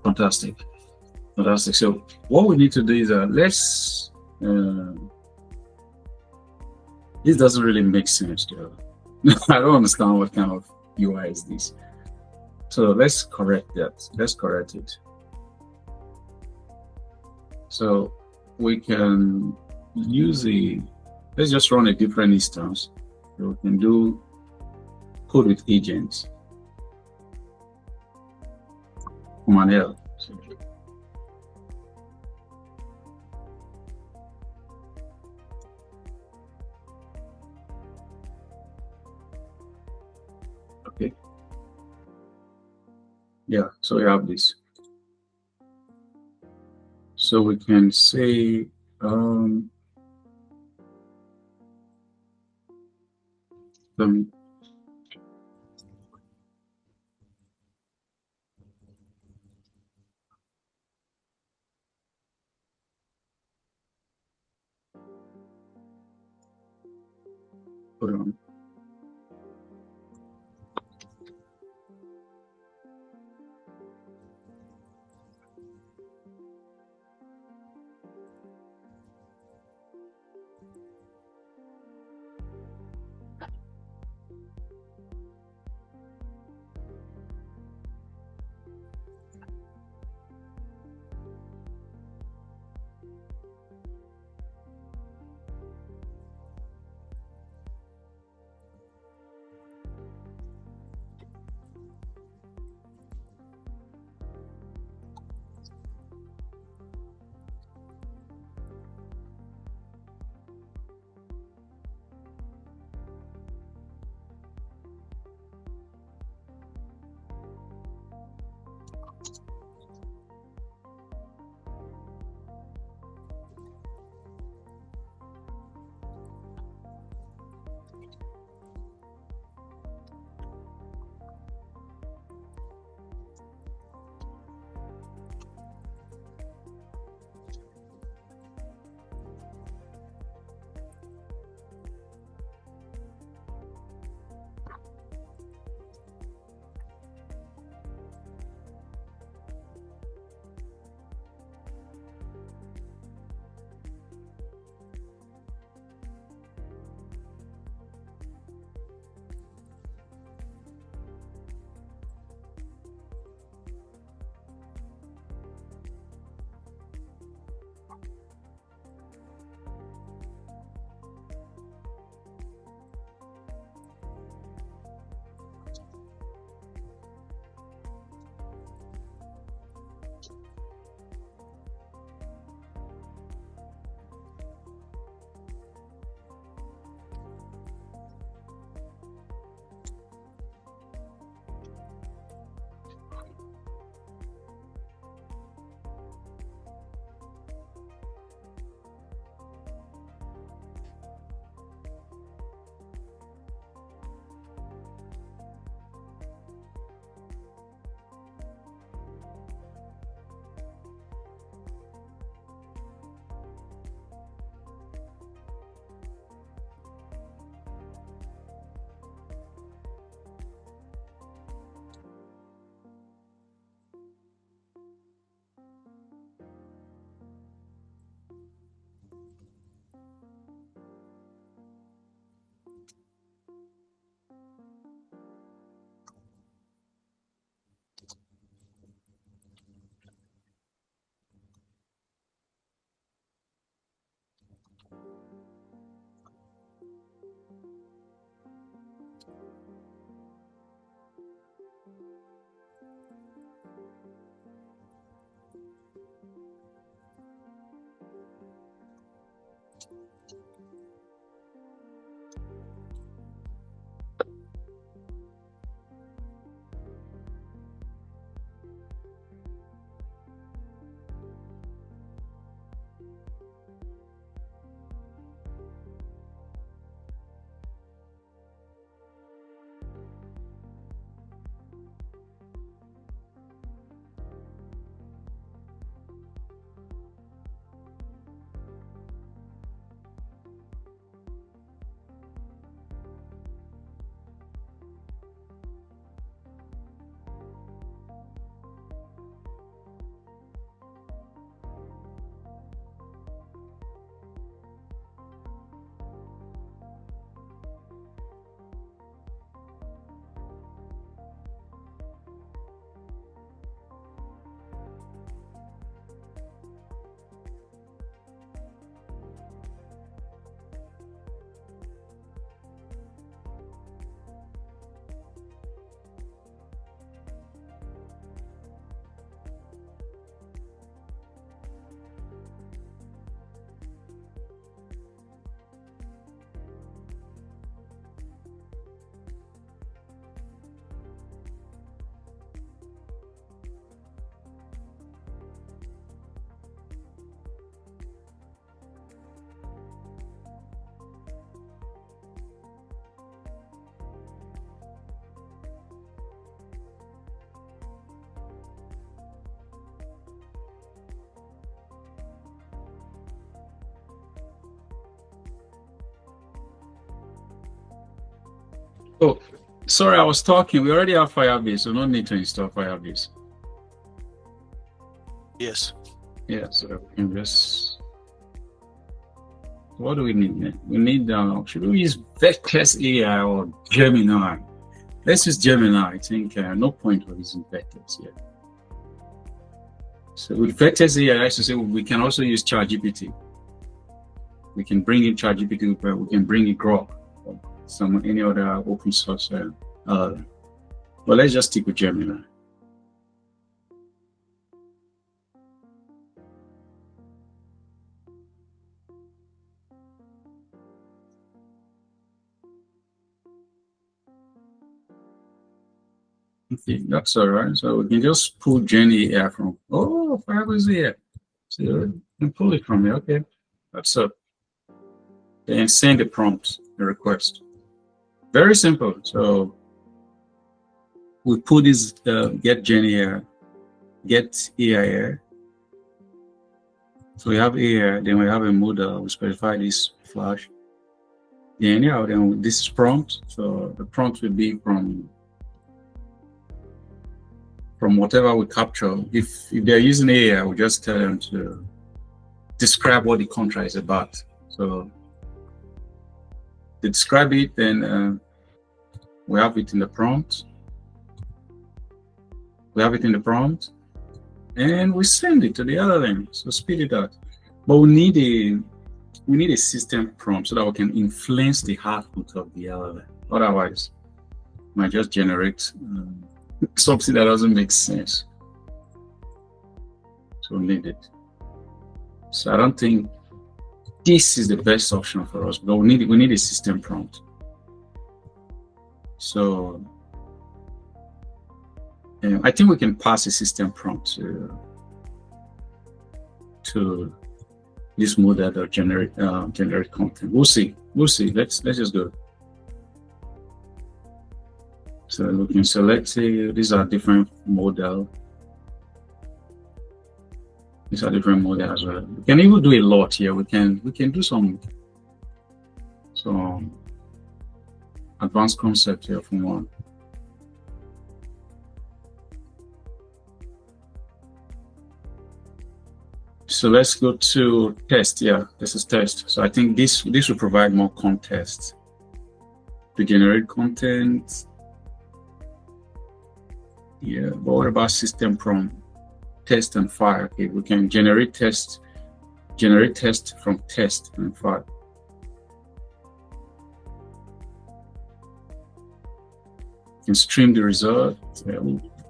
Fantastic. Fantastic. So what we need to do is let's this doesn't really make sense, Joe. I don't understand what kind of UI is this. So let's correct that. Let's correct it. So we can use let's just run a different instance. So we can do code with agents. Command L. Okay. Yeah, so we have this. So we can say let me put on. Oh, sorry, I was talking. We already have Firebase, so no need to install Firebase. Yes. Yeah, so we can just. What do we need? We need. Should we use Vectors AI or Gemini? Let's use Gemini. I think no point of using Vectors yet. So with Vectors AI, I used to say we can also use ChatGPT. We can bring in ChatGPT, but we can bring in Grok or any other open source. But let's just stick with Gemini. Okay, that's all right. So we can just pull Jenny AI from. Oh, Firebase here. So you can pull it from here. Okay, that's up. And send the prompt, the request. Very simple. So we put this get Jenny here, get AI here. So we have AI, then we have a model. We specify this flash. Then yeah, then this is prompt. So the prompt will be from whatever we capture. If they're using AI, we just tell them to describe what the contract is about. So they describe it, then we have it in the prompt. We have it in the prompt, and we send it to the LLM. So spit it out. But we need a system prompt so that we can influence the output of the LLM. Otherwise, it might just generate something that doesn't make sense. So we need it. So I don't think this is the best option for us, but we need a system prompt. So I think we can pass a system prompt to this model that generate content. We'll see. Let's just go. So we can select. These are different model. These are different models as well. We can even do a lot here. We can do some advanced concept here from one. So let's go to test. Yeah, this is test. So I think this will provide more context to generate content. Yeah, but what about system prompt? Test and fire. Okay, we can generate test from test and fire. We can stream the result.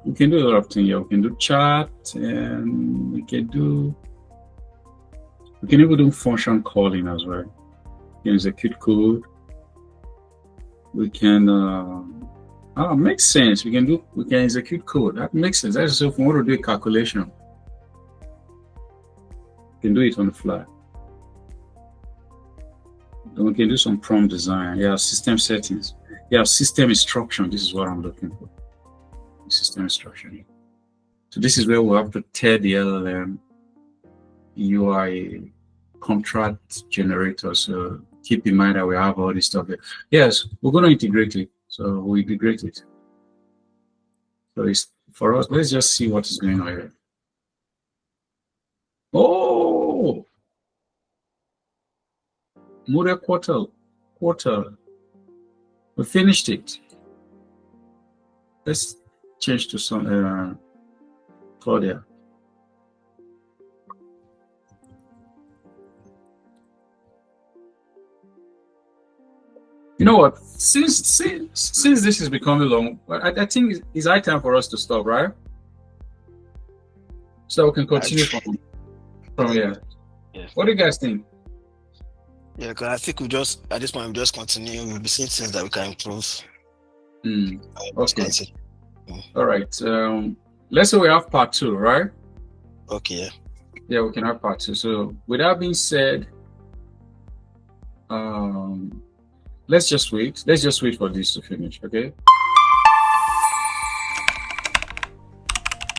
We can do a lot of things here. We can do chat, and we can even do function calling as well. We can execute code. We can makes sense. We can execute code. That makes sense. That's if we want to do a calculation. We can do it on the fly. Then we can do some prompt design. Yeah, system settings. Yeah, system instruction. This is what I'm looking for. System instruction. So this is where we'll have to tell the LLM UI contract generator. So keep in mind that we have all this stuff here. Yes, we're going to integrate it. So we integrate it. So it's for us. Let's just see what is going on here. Oh, model quarter. We finished it. Let's change to some Claudia. You know what? Since this is becoming long, I think it's high time for us to stop, right? So we can continue from here. Yeah. What do you guys think? Yeah, because I think at this point we just continue. We'll be seeing things that we can improve. Okay. All right. Let's say we have part 2, right? Okay. Yeah, we can have part 2. So with that being said, let's just wait. Let's just wait for this to finish, okay?